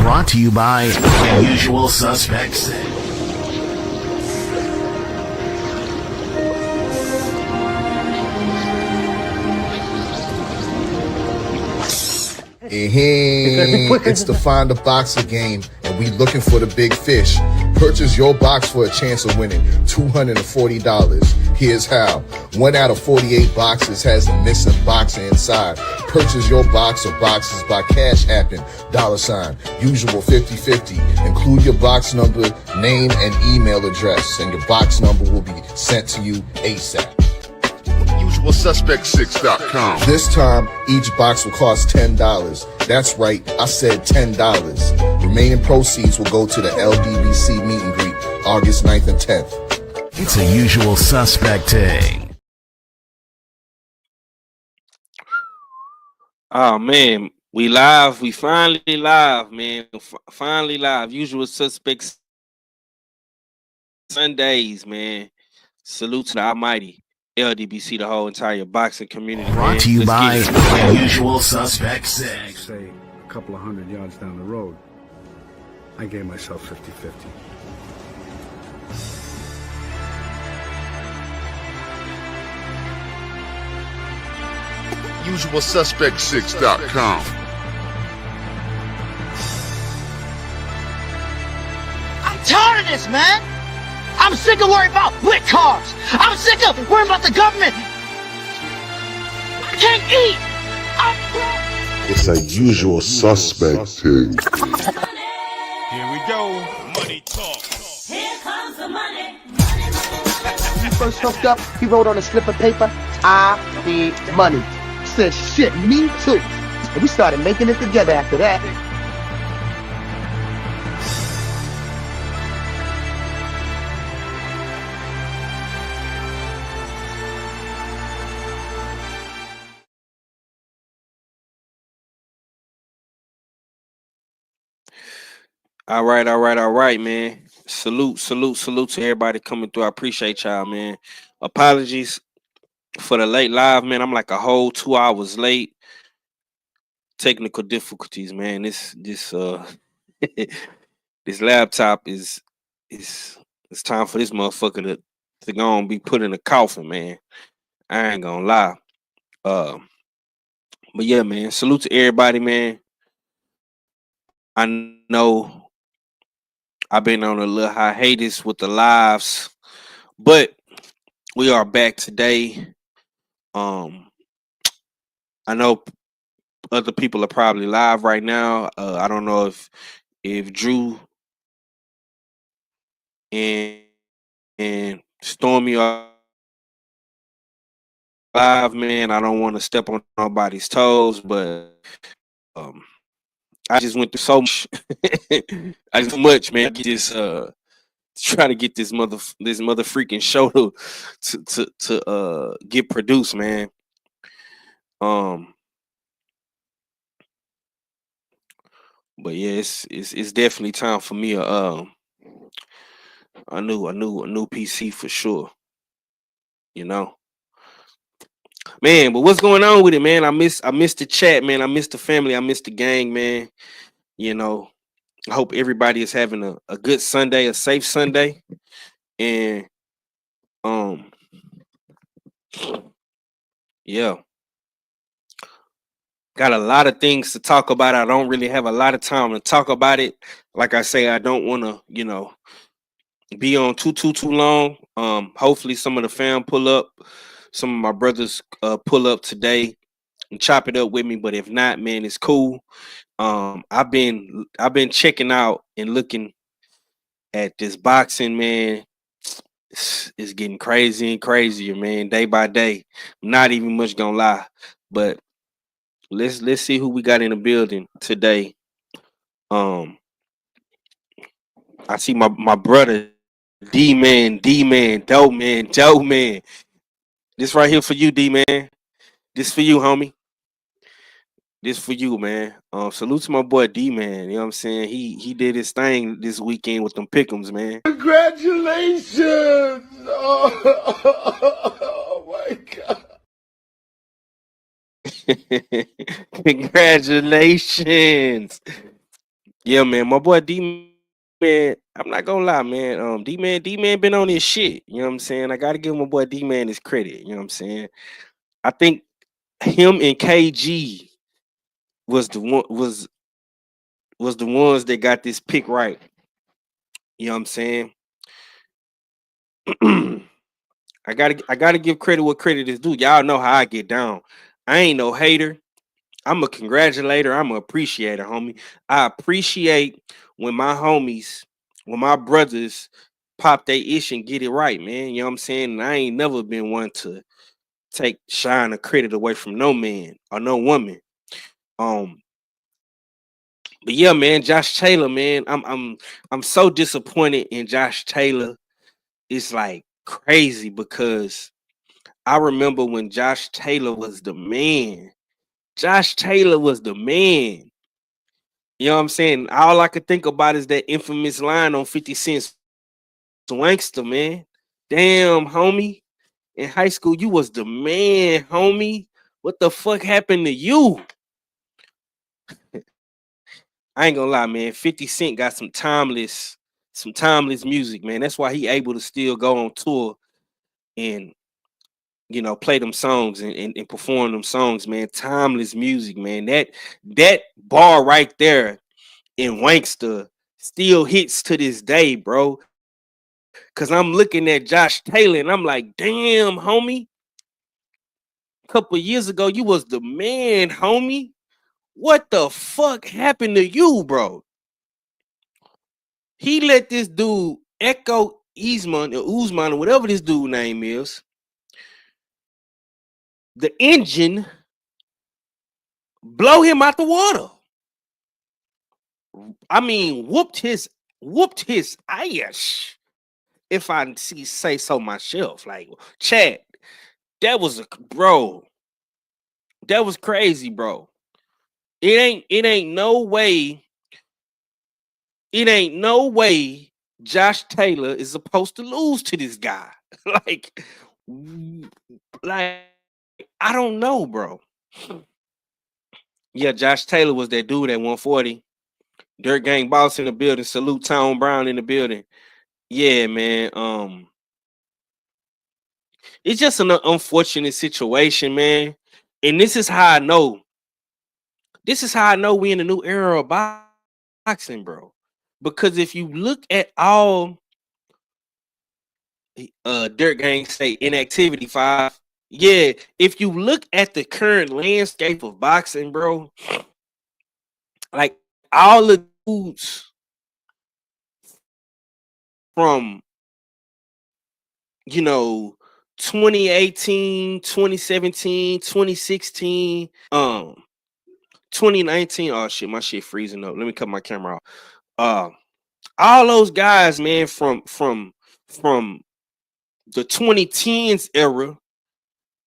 Brought to you by Usual Suspects. It's the Find a Boxer game, and we looking for the big fish. Purchase your box for a chance of winning $240. Here's how. 1 out of 48 boxes has a missing boxer inside. Purchase your box or boxes by Cash Apping, $ usual 50/50. Include your box number, name, and email address, and your box number will be sent to you ASAP. Us6.com. This time, each box will cost $10. That's right, I said $10. Remaining proceeds will go to the LDBC meet and greet, August 9th and 10th. It's a Usual Suspect thing. Oh, man. We live. We finally live, man. Finally live. Usual Suspects Sundays, man. Salute to the almighty LDBC, the whole entire boxing community. Brought to you by Usual Suspects. Say a couple of 100 yards down the road, I gave myself 50-50. Usualsuspect6.com. I'm tired of this, man. I'm sick of worrying about lit cars. I'm sick of worrying about the government. I can't eat. It's a Usual Suspect thing. Here we go. Money talk. Here comes the money. When he first hooked up, he wrote on a slip of paper, I need money. I said, shit, me too. And we started making it together after that. All right, man. Salute to everybody coming through. I appreciate y'all, man. Apologies for the late live, man. I'm like a whole 2 hours late. Technical difficulties, man. This this laptop is it's time for this motherfucker to go and be put in a coffin, man. I ain't gonna lie. But yeah, man. Salute to everybody, man. I know I've been on a little hiatus with the lives, but we are back today. I know other people are probably live right now. I don't know if Drew and Stormy are live, man. I don't want to step on nobody's toes, but I just went through so much. I just too much, man. Get this try to get this mother freaking show to get produced, man. But yeah, it's definitely time for me a new PC for sure. You know, man. But what's going on with it, man? I miss the chat, man. I miss the family. I miss the gang, man. You know, I hope everybody is having a good Sunday, a safe Sunday, and yeah. Got a lot of things to talk about. I don't really have a lot of time to talk about it. Like I say, I don't want to, be on too long. Hopefully some of the fam pull up. Some of my brothers pull up today and chop it up with me. But if not, man, it's cool. I've been checking out and looking at this boxing, man. It's getting crazy and crazier, man, day by day. I'm not even much gonna lie. But let's see who we got in the building today. I see my brother D-Man, Dope Man. This right here for you, D-Man. This for you, homie. This for you, man. Salute to my boy D-Man. You know what I'm saying? He did his thing this weekend with them pick'ems, man. Congratulations! Oh my God. Congratulations. Yeah, man. My boy D-Man, I'm not gonna lie, man. D-Man been on his shit. You know what I'm saying? I gotta give my boy D-Man his credit. You know what I'm saying? I think him and KG was the one was the ones that got this pick right. You know what I'm saying? I gotta give credit what credit is due. Y'all know how I get down. I ain't no hater. I'm a congratulator. I'm a appreciator, homie. I appreciate when my homies, when my brothers pop their ish and get it right, man. You know what I'm saying? And I ain't never been one to take shine or credit away from no man or no woman. Um, but yeah, man, Josh Taylor, man, I'm so disappointed in Josh Taylor. It's like crazy because I remember when Josh Taylor was the man. Josh Taylor was the man. You know what I'm saying? All I could think about is that infamous line on 50 Cent's Wankster, man. Damn, homie. In high school, you was the man, homie. What the fuck happened to you? I ain't gonna lie, man. 50 Cent got some timeless music, man. That's why he able to still go on tour and play them songs and perform them songs, man. Timeless music, man. That bar right there in Wankster still hits to this day, bro. Cause I'm looking at Josh Taylor and I'm like, damn, homie. A couple years ago, you was the man, homie. What the fuck happened to you, bro? He let this dude Echo Uzman or whatever this dude name is, the engine blow him out the water. I mean, whooped his ass. If I say so myself, like Chad, that was bro. That was crazy, bro. It ain't no way. It ain't no way Josh Taylor is supposed to lose to this guy. like, like I don't know, bro. Yeah, Josh Taylor was that dude at 140. Dirt Gang Boss in the building. Salute Tom Brown in the building. Yeah, man. It's just an unfortunate situation, man. And this is how I know. This is how I know we in a new era of boxing, bro. Because if you look at all Dirt Gang say inactivity 5, yeah, if you look at the current landscape of boxing, bro, like all the dudes from 2018, 2017, 2016, 2019. Oh shit, my shit freezing up. Let me cut my camera off. All those guys, man, from the 2010s era,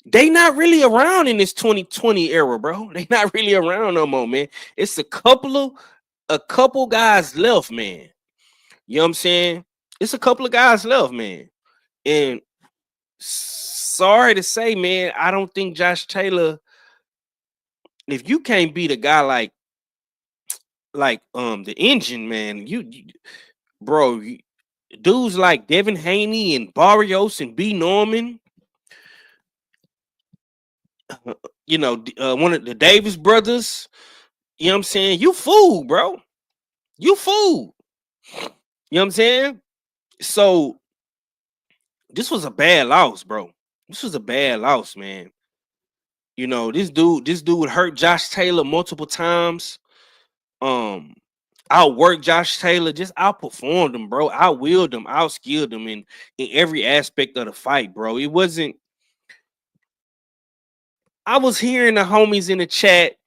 they not really around in this 2020 era, bro. They not really around no more, man. It's a couple guys left, man. You know what I'm saying? It's a couple of guys left, man. And sorry to say, man, I don't think Josh Taylor, if you can't beat a guy like the engine, man, bro, dudes like Devin Haney and Barrios and B. Norman, one of the Davis brothers, you know what I'm saying? You fool, bro. You fool. You know what I'm saying? So this was a bad loss, bro. This was a bad loss, man. This dude hurt Josh Taylor multiple times. Outworked Josh Taylor, just outperformed him, bro. Outwilled him, outskilled him in every aspect of the fight, bro. It wasn't. I was hearing the homies in the chat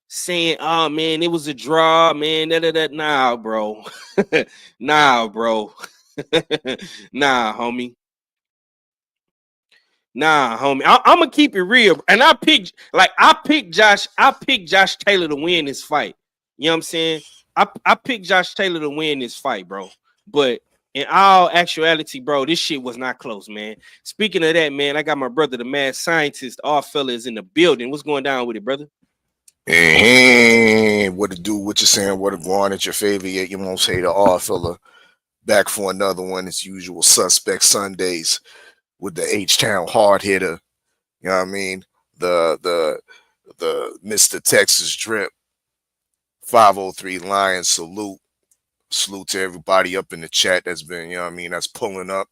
saying, "Oh man, it was a draw, man." Nah, bro. Nah, bro. Nah, homie. Nah, homie. I'm gonna keep it real, and I picked Josh Taylor to win this fight. You know what I'm saying? I picked Josh Taylor to win this fight, bro. But in all actuality, bro, this shit was not close, man. Speaking of that, man, I got my brother, the mad scientist, all fella is in the building. What's going down with it, brother? What to do? What you saying? What to go on at your favorite? Yet you won't say the all fella. Back for another one. As usual, Suspect Sundays with the H Town hard hitter. You know what I mean? The Mr. Texas Drip 503 Lions salute. Salute to everybody up in the chat that's been, you know what I mean, that's pulling up.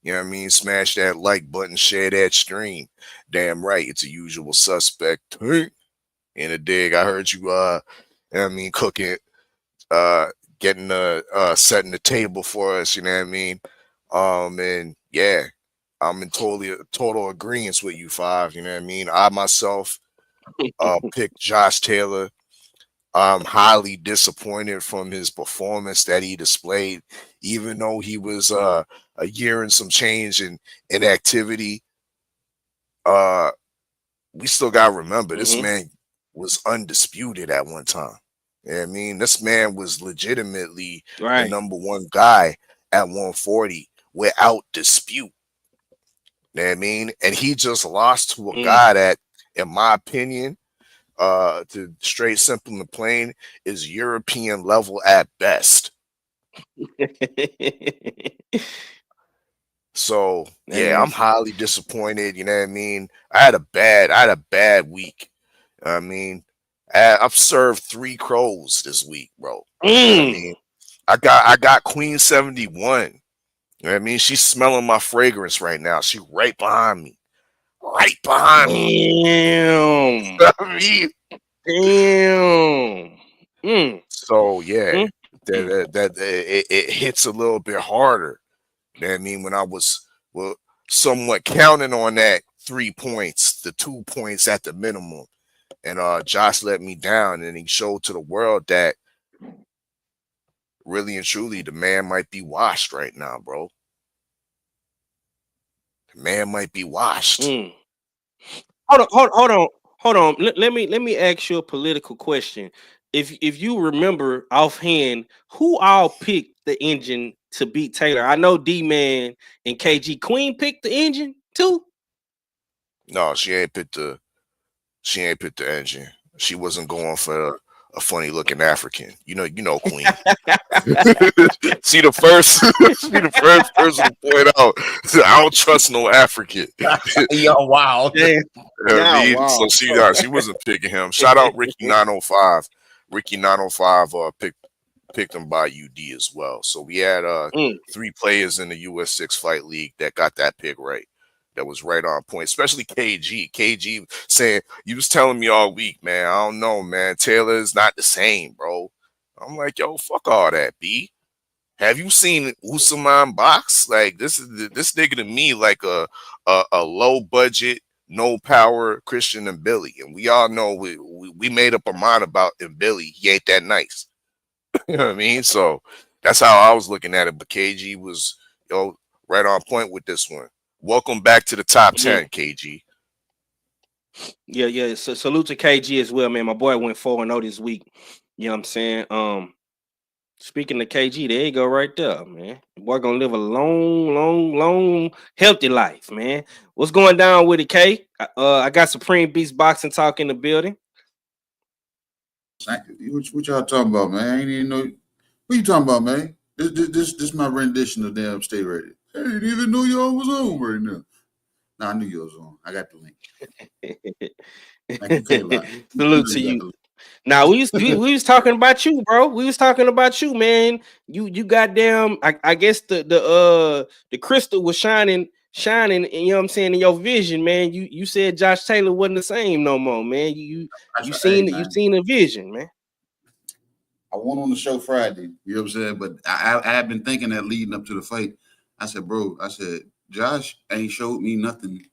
You know what I mean? Smash that like button, share that stream. Damn right, it's a usual suspect. In a dig. I heard you you know what I mean, cooking, getting setting the table for us, you know what I mean? And yeah, I'm in total agreement with you, Five. You know what I mean? I myself picked Josh Taylor. I'm highly disappointed from his performance that he displayed, even though he was a year and some change in activity. We still gotta remember this man was undisputed at one time. You know what I mean? This man was legitimately the number one guy at 140 without dispute. You know what I mean? And he just lost to a guy that, in my opinion, to straight, simple, and plain, is European level at best. So yeah, I'm highly disappointed. You know what I mean? I had a bad week. I mean, I've served 3 crows this week, bro. You know what I mean, I got Queen 71. You know what I mean? She's smelling my fragrance right now. She's right behind me. Right behind me. Damn. You know what I mean? Damn. So yeah, it hits a little bit harder. You know what I mean? When I was somewhat counting on that 3 points, the 2 points at the minimum, and Josh let me down, and he showed to the world that really and truly the man might be washed right now, bro. The man might be washed. Hold on. Let me ask you a political question. If you remember offhand, who all picked the engine to beat Taylor? I know D-Man and KG Queen picked the engine too. No, she ain't picked the engine. She wasn't going for a funny looking African. You know Queen. She the first person to point out, I don't trust no African. Yo, wow. You know what I mean? So she wasn't picking him. Shout out Ricky 905. Ricky 905 picked him by UD as well. So we had 3 players in the Us6 Fight League that got that pick right. That was right on point, especially KG. KG saying, you was telling me all week, man, I don't know, man. Taylor is not the same, bro. I'm like, yo, fuck all that, B. Have you seen Usman box? Like, this nigga to me like a low budget, no power Christian and Billy. And we all know we made up our mind about him, Billy. He ain't that nice. You know what I mean? So that's how I was looking at it. But KG was, right on point with this one. Welcome back to the top 10, KG. Yeah. So salute to KG as well, man. My boy went 4-0 this week. You know what I'm saying? Speaking of KG, there you go right there, man. The boy gonna live a long, healthy life, man. What's going down with it, K? I got Supreme Beast Boxing Talk in the building. What y'all talking about, man? I ain't even know. What you talking about, man? This my rendition of damn Stay Ready. I didn't even know y'all was on right now. Nah, I knew you was on. I got the link. Salute to you. Now we was talking about you, bro. We was talking about you, man. You goddamn. I guess the crystal was shining. You know what I'm saying, in your vision, man. You said Josh Taylor wasn't the same no more, man. You seen a vision, man. I went on the show Friday. You know what I'm saying? But I have been thinking that leading up to the fight. I said, bro. Josh ain't showed me nothing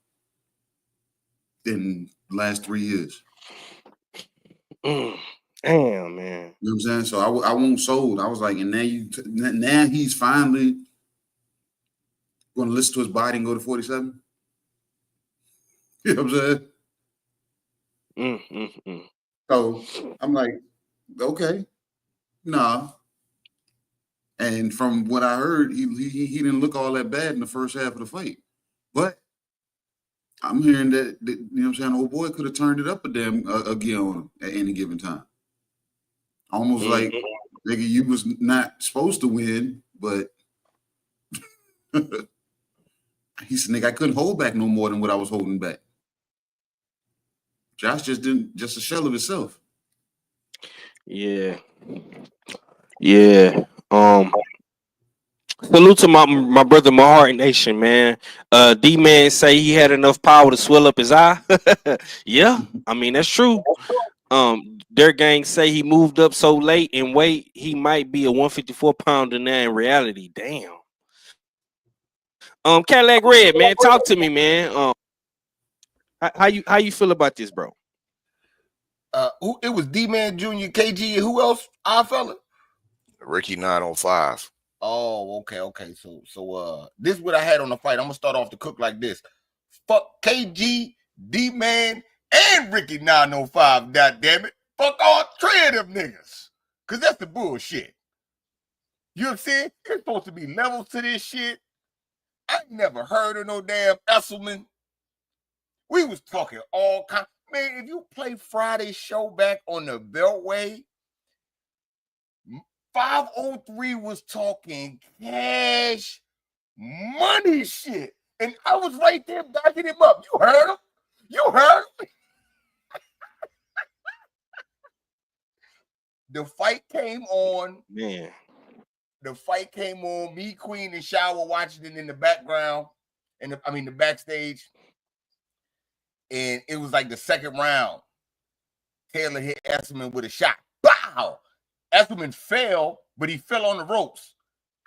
in the last 3 years. Damn, man. You know what I'm saying? So I won't sold. I was like, and now he's finally going to listen to his body and go to 47. You know what I'm saying? So I'm like, okay, nah. And from what I heard, he didn't look all that bad in the first half of the fight. But I'm hearing that you know what I'm saying, old boy could have turned it up a damn again on him at any given time. Almost like nigga, you was not supposed to win, but he said, nigga, I couldn't hold back no more than what I was holding back. Josh just a shell of himself. Yeah. Salute to my brother Mahart Nation, man. D man say he had enough power to swell up his eye. Yeah, I mean that's true. Their gang say he moved up so late in weight, he might be a 154 pounder now in reality. Damn. Cadillac Red, man, talk to me, man. How you feel about this, bro? It was D-Man Jr., KG, and who else? Our fella? Ricky 905. Oh, okay. So this is what I had on the fight. I'm gonna start off the cook like this. Fuck KG, D-Man, and Ricky 905, goddammit. Fuck all three of them niggas. Cause that's the bullshit. You know what I'm saying? There's supposed to be levels to this shit. I ain't never heard of no damn Esselman. We was talking all kinds. Man, if you play Friday's show back on the Beltway, 503 was talking cash money shit. And I was right there backing him up. You heard him? You heard him? The fight came on. Man. The fight came on. Me, Queen, and Shower watching it in the background. The backstage. And it was like the second round. Taylor hit Esselman with a shot. Bow! Esselman fell, but he fell on the ropes.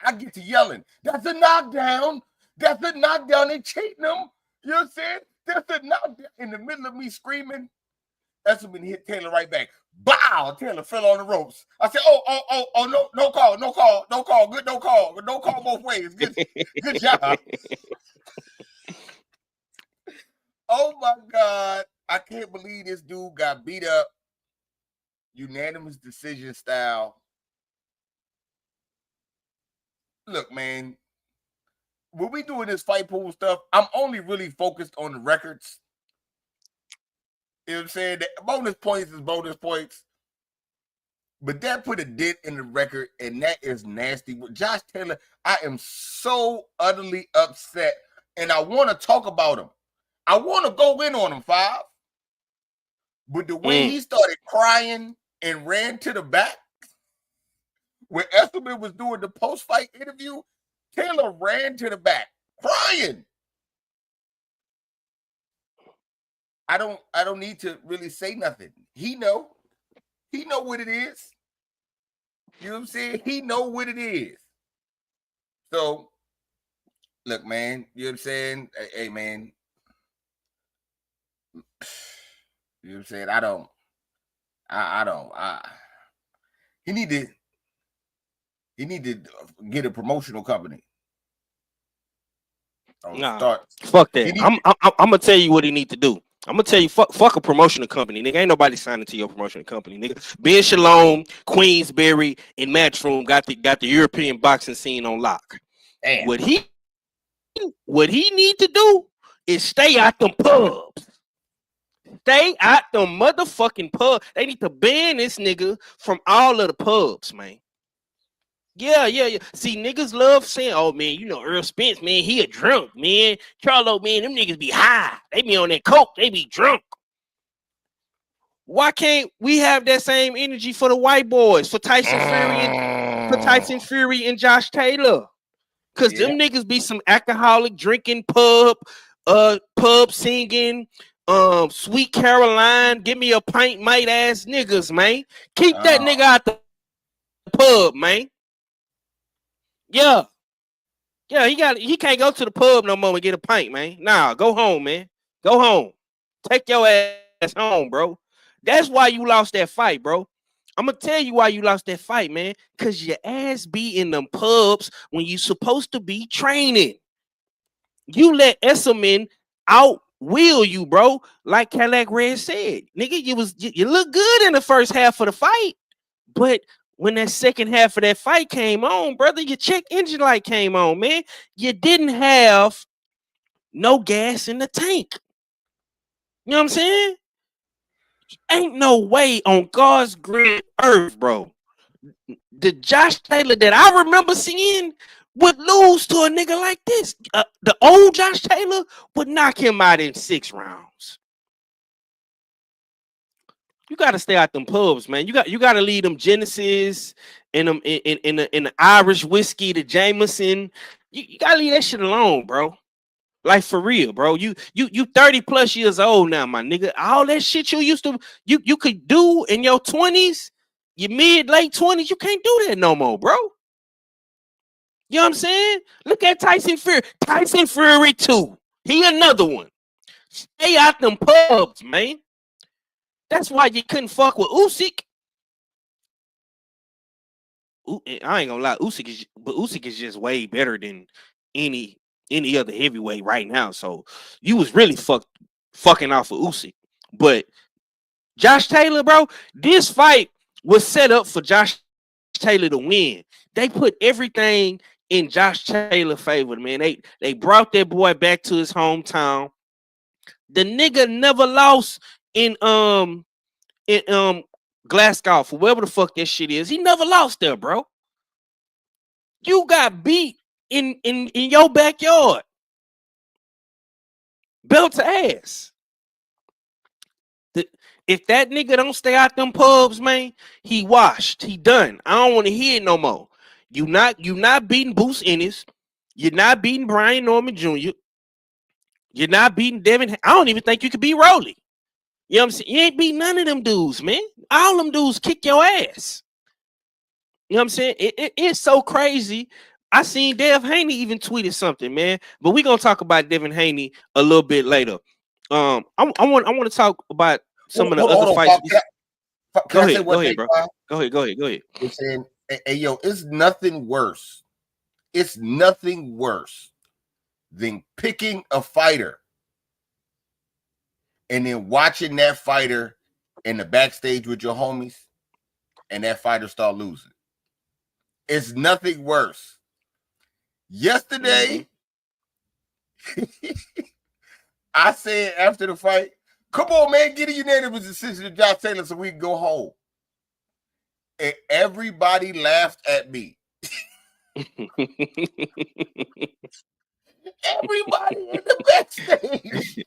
I get to yelling, that's a knockdown. That's a knockdown. They cheating him. You know what I'm saying? That's a knockdown. In the middle of me screaming, Esselman hit Taylor right back. Bow! Taylor fell on the ropes. I said, oh, no call. Good, no call. No call both ways. Good job. Oh my God. I can't believe this dude got beat up. Unanimous decision style. Look, man, when we doing this fight pool stuff, I'm only really focused on the records. You know what I'm saying? The bonus points is bonus points. But that put a dent in the record, and that is nasty. With Josh Taylor, I am so utterly upset, and I want to talk about him. I want to go in on him, Five. But the way he started crying and ran to the back, when Esselman was doing the post-fight interview, Taylor ran to the back, crying. I don't need to really say nothing. He know what it is. You know what I'm saying? He know what it is. So, look, man, you know what I'm saying? Hey, man. You know what I'm saying? He need to get a promotional company. Fuck that. I'm gonna tell you what he need to do. I'm gonna tell you, fuck a promotional company, nigga. Ain't nobody signing to your promotional company, nigga. Ben Shalom, Queensberry, and Matchroom got the European boxing scene on lock. Damn. What he need to do is stay out them pubs. Stay out them motherfucking pubs. They need to ban this nigga from all of the pubs, man. Yeah. See, niggas love saying, oh, man, you know, Earl Spence, man, he a drunk, man. Charlo, man, them niggas be high. They be on that coke. They be drunk. Why can't we have that same energy for the white boys, for Tyson Fury and Josh Taylor? Because them niggas be some alcoholic, drinking, pub singing, Sweet Caroline, give me a pint, might ass niggas, man. Keep that nigga out the pub, man. Yeah, he can't go to the pub no more and get a pint, man. Nah, go home, man. Go home. Take your ass home, bro. That's why you lost that fight, bro. I'm gonna tell you why you lost that fight, man. Cause your ass be in them pubs when you supposed to be training. You let Esselman outwheel you, bro. Like Cadillac Red said, nigga, you look good in the first half of the fight, but when that second half of that fight came on, brother, your check engine light came on, man. You didn't have no gas in the tank. You know what I'm saying? Ain't no way on God's green earth, bro. The Josh Taylor that I remember seeing would lose to a nigga like this. The old Josh Taylor would knock him out in 6 rounds. You got to stay out them pubs, man. You got to leave them Genesis and them in the Irish whiskey, the Jameson. You got to leave that shit alone, bro. Like for real, bro. You 30 plus years old now, my nigga. All that shit you used to you could do in your 20s, your mid late 20s, you can't do that no more, bro. You know what I'm saying? Look at Tyson Fury. Tyson Fury too. He another one. Stay out them pubs, man. That's why you couldn't fuck with Usyk. I ain't gonna lie, Usyk is just way better than any other heavyweight right now. So you was really fucking off of Usyk. But Josh Taylor, bro, this fight was set up for Josh Taylor to win. They put everything in Josh Taylor's favor, man. They brought that boy back to his hometown. The nigga never lost in Glasgow, for wherever the fuck that shit is. He never lost there, bro. You got beat in your backyard. Belt to ass. If that nigga don't stay out them pubs, man, he washed. He done. I don't want to hear it no more. You not beating Bruce Ennis. You're not beating Brian Norman Jr. You're not beating Devin. I don't even think you could beat Rolly. You know what I'm saying? You ain't beat none of them dudes, man. All them dudes kick your ass. You know what I'm saying? It's so crazy. I seen Devin Haney even tweeted something, man. But we're gonna talk about Devin Haney a little bit later. I want to talk about some of the other fights. Go ahead, bro. Go ahead. You're saying, hey, yo, it's nothing worse. It's nothing worse than picking a fighter and then watching that fighter in the backstage with your homies and that fighter start losing. It's nothing worse. Yesterday, I said after the fight, come on, man, get a unanimous decision to Josh Taylor so we can go home. And everybody laughed at me. Everybody in the backstage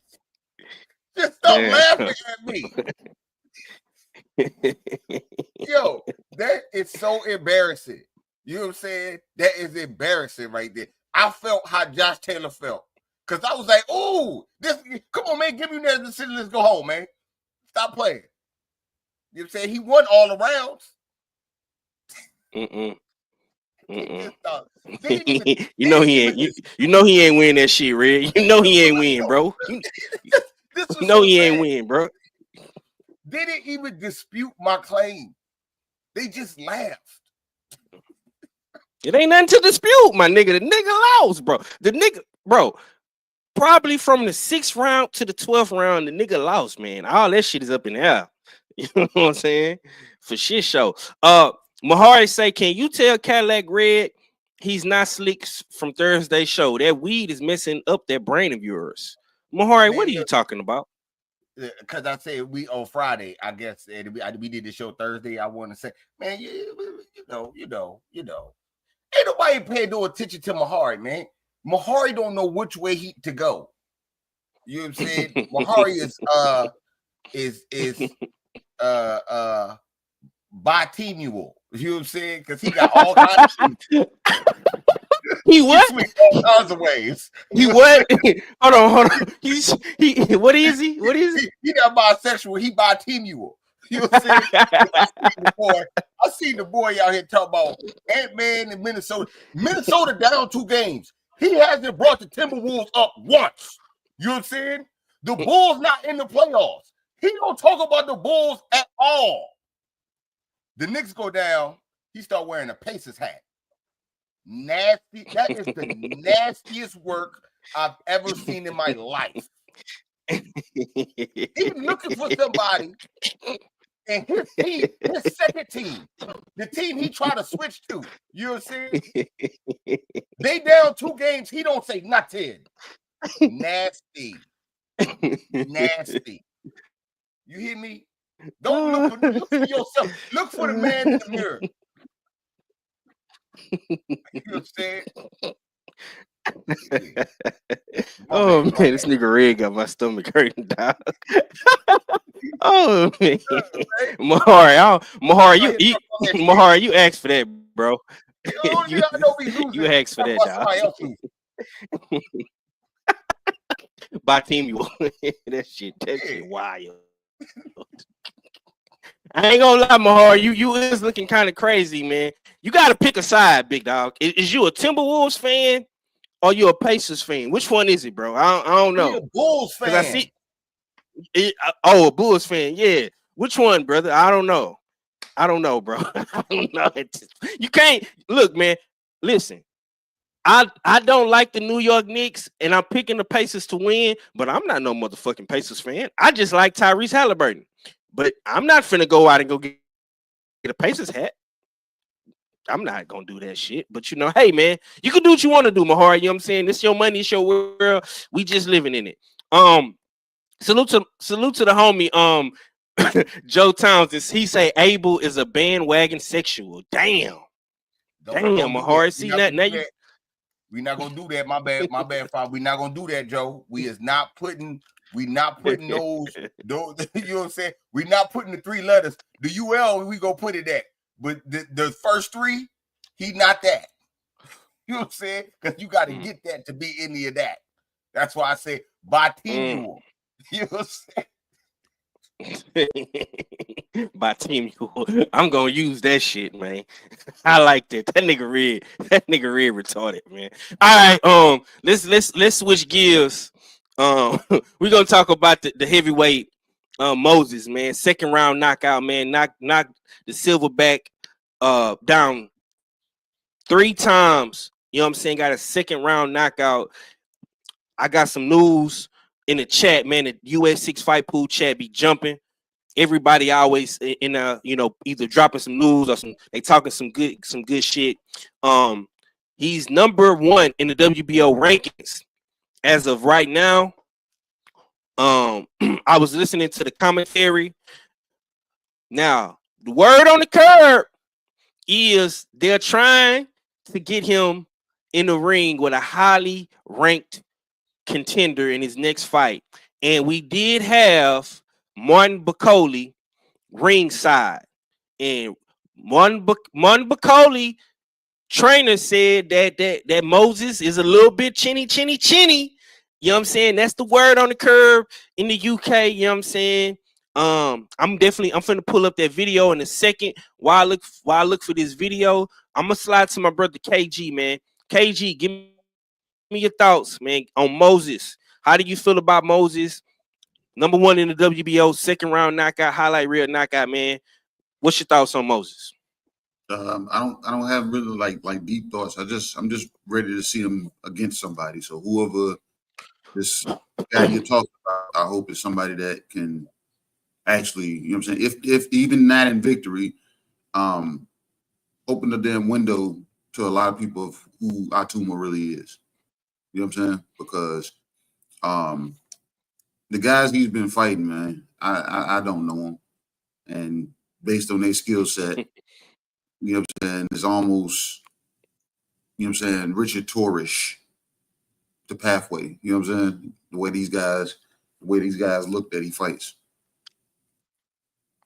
just started laughing at me. Yo, that is so embarrassing. You know what I'm saying? That is embarrassing right there. I felt how Josh Taylor felt. Because I was like, ooh, come on, man, give me that decision. Let's go home, man. Stop playing. You know what I'm saying? He won all the rounds. You know he ain't win that shit, Red. You know he ain't win, bro. You know he ain't win, bro. They didn't even dispute my claim. They just laughed. It ain't nothing to dispute, my nigga. The nigga lost, bro. The nigga, bro, probably from the 6th round to the 12th round, the nigga lost, man. All that shit is up in the air. You know what I'm saying? For shit show. Mahari say, can you tell Cadillac Red he's not slick from Thursday's show? That weed is messing up that brain of yours. Mahari, what are you talking about? Because I said we on Friday, I guess, and we did the show Thursday. I want to say, man, you know. Ain't nobody paying no attention to Mahari, man. Mahari don't know which way to go. You know what I'm saying? Mahari is bitemmual. You know what I'm saying? Because he got all kinds of He what? All kinds of ways. He what? hold on. He what is he? What is he? He not bisexual. He bitemmual. You know what I'm saying? I seen the boy out here talking about Ant-Man in Minnesota. Minnesota down 2 games. He hasn't brought the Timberwolves up once. You know what I'm saying? The Bulls not in the playoffs. He don't talk about the Bulls at all. The Knicks go down. He start wearing a Pacers hat. Nasty. That is the nastiest work I've ever seen in my life. He's looking for somebody, and his team, his second team, the team he tried to switch to. You know what I'm saying? They down 2 games. He don't say nothing. Nasty. You hear me? Don't look for yourself. Look for the man in the mirror. You know what I'm saying? Oh man, this nigga Red got my stomach hurting, dog. Oh man, Mahar, you asked for that, bro. You asked for that, dog. By team you that shit wild. I ain't gonna lie, Mahar. You is looking kind of crazy, man. You gotta pick a side, big dog. Is you a Timberwolves fan or you a Pacers fan? Which one is it, bro? I don't know. A Bulls fan. I see a Bulls fan, yeah. Which one, brother? I don't know. I don't know, bro. I don't know. You can't look, man. Listen. I don't like the New York Knicks, and I'm picking the Pacers to win, but I'm not no motherfucking Pacers fan. I just like Tyrese Halliburton. But I'm not finna go out and go get a Pacers hat. I'm not gonna do that shit. But hey man, you can do what you want to do, Mahar. You know what I'm saying? This your money, it's your world. We just living in it. Salute to the homie. Joe Townsend. He say Abel is a bandwagon sexual. Damn, Mahar. See that now you. We're not gonna do that. My bad, Father. We're not gonna do that, Joe. We not putting those. You know what I'm saying? We're not putting the 3 letters. The UL, we gonna put it at. But the first 3, he not that. You know what I'm saying? Because you got to get that to be any of that. That's why I say bitemmual. You know what I'm saying? By team, I'm gonna use that shit, man. I like that. That nigga Red retarded, man. All right, let's switch gears. We're gonna talk about the heavyweight Moses, man. Second round knockout, man. Knock the silverback down 3 times. You know what I'm saying? Got a second round knockout. I got some news in the chat, man. The Us6 Fight Pool chat be jumping. Everybody always in either dropping some news or they talking some good shit. He's number 1 in the WBO rankings as of right now. I was listening to the commentary. Now, the word on the curb is they're trying to get him in the ring with a highly ranked contender in his next fight. And we did have Martin Bacoli ringside. And Martin Bacoli trainer said that Moses is a little bit chinny. You know what I'm saying? That's the word on the curb in the UK. You know what I'm saying? I'm finna pull up that video in a second. While I look for this video, I'm gonna slide to my brother KG, man. KG, give me your thoughts, man, on Moses. How do you feel about Moses? Number 1 in the WBO, second round knockout, highlight reel knockout, man. What's your thoughts on Moses? I don't have really like deep thoughts. I'm just ready to see him against somebody. So whoever this guy you're talking about, I hope it's somebody that can actually, you know what I'm saying, if even not in victory, open the damn window to a lot of people of who Atuma really is. You know what I'm saying? Because the guys he's been fighting, man, I don't know them. And based on their skill set, you know what I'm saying, it's almost, you know what I'm saying, Richard Torrish, the pathway. You know what I'm saying? The way these guys look that he fights.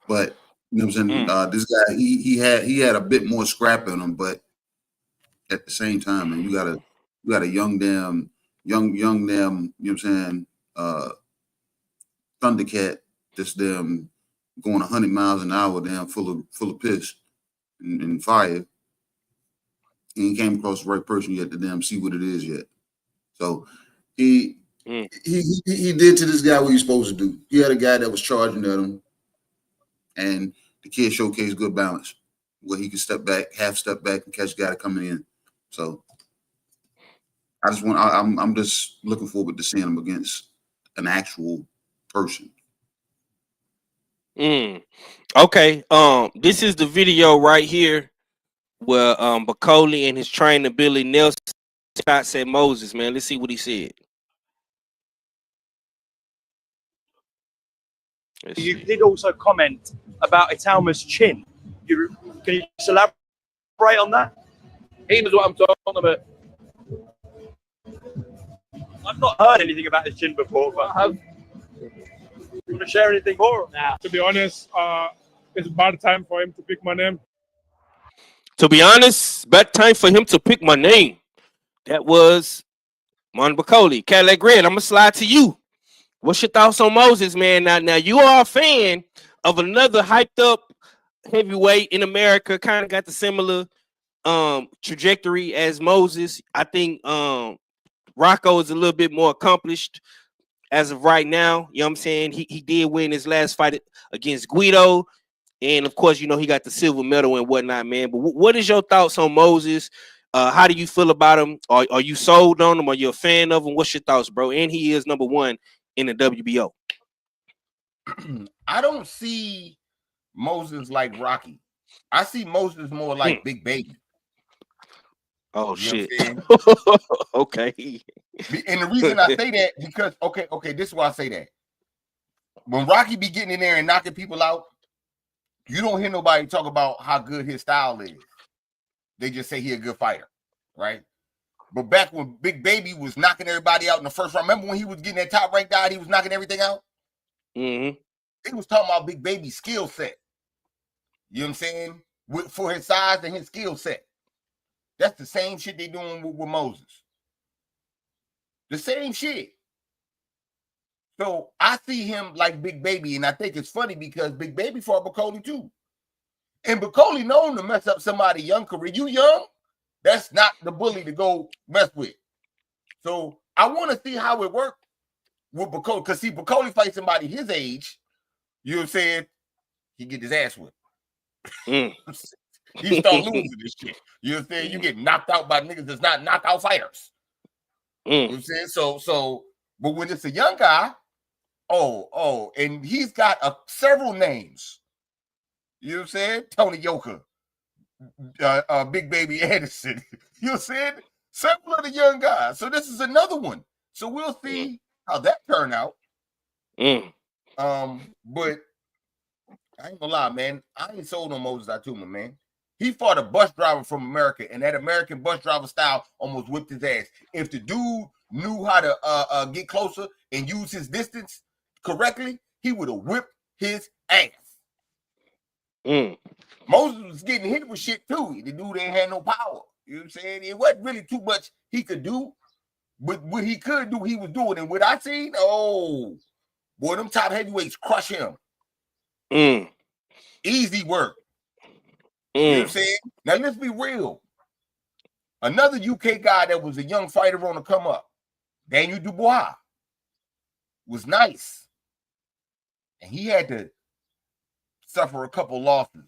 But you know what I'm saying? This guy, he had a bit more scrap in him, but at the same time, man, you got a young damn, you know what I'm saying, Thundercat, just damn going 100 miles an hour, damn full of piss and fire. And he came across the right person yet to damn see what it is yet. So he did to this guy what he's supposed to do. He had a guy that was charging at him, and the kid showcased good balance where he could half step back, and catch a guy coming in. So I'm just looking forward to seeing him against an actual person. Okay. This is the video right here where Bacoli and his trainer Billy Nelson said Moses, man. Let's see what he said. You did also comment about Italma's chin. Can you just elaborate on that? He knows what I'm talking about. I've not heard anything about his chin before, but I have. You want to share anything more? Nah. To be honest, it's bad time for him to pick my name. To be honest, bad time for him to pick my name. That was Mon Bacoli. Cadillac Red, I'm going to slide to you. What's your thoughts on Moses, man? Now you are a fan of another hyped up heavyweight in America, kind of got the similar trajectory as Moses. I think Rocco is a little bit more accomplished as of right now. You know what I'm saying? He did win his last fight against Guido. And of course, you know, he got the silver medal and whatnot, man. But what is your thoughts on Moses? How do you feel about him? Are you sold on him? Are you a fan of him? What's your thoughts, bro? And he is number one in the WBO. I don't see Moses like Rocky. I see Moses more like Big Baby. Oh, you shit. Okay. And the reason I say that, because, okay, this is why I say that. When Rocky be getting in there and knocking people out, you don't hear nobody talk about how good his style is. They just say he a good fighter, right? But back when Big Baby was knocking everybody out in the first round, remember when he was getting that top ranked guy, he was knocking everything out? Mm-hmm. He was talking about Big Baby's skill set. You know what I'm saying? For his size and his skill set. That's the same shit they doing with Moses. The same shit. So I see him like Big Baby, and I think it's funny because Big Baby fought Bacoli too. And Bacoli known to mess up somebody's young career. You young? That's not the bully to go mess with. So I want to see how it worked with Bacoli. Because see, Bacoli fight somebody his age, you know what I'm saying? He get his ass whipped. He start losing this shit. You know what I'm saying? You get knocked out by niggas that's not knockout fighters. You know what I'm saying? So, but when it's a young guy, and he's got several names. You know what I'm saying? Tony Yoka, Big Baby Anderson. You know what I'm saying? Several of the young guys. So this is another one. So we'll see how that turn out. But I ain't gonna lie, man. I ain't sold on Moses Atuma, man. He fought a bus driver from America, and that American bus driver style almost whipped his ass. If the dude knew how to get closer and use his distance correctly, he would have whipped his ass. Moses was getting hit with shit too. The dude ain't had no power. You know what I'm saying? It wasn't really too much he could do, but what he could do, he was doing. And what I seen, boy, them top heavyweights crush him. Easy work. You know what I'm saying? Now let's be real. Another UK guy that was a young fighter on the come up, Daniel Dubois, was nice. And he had to suffer a couple losses.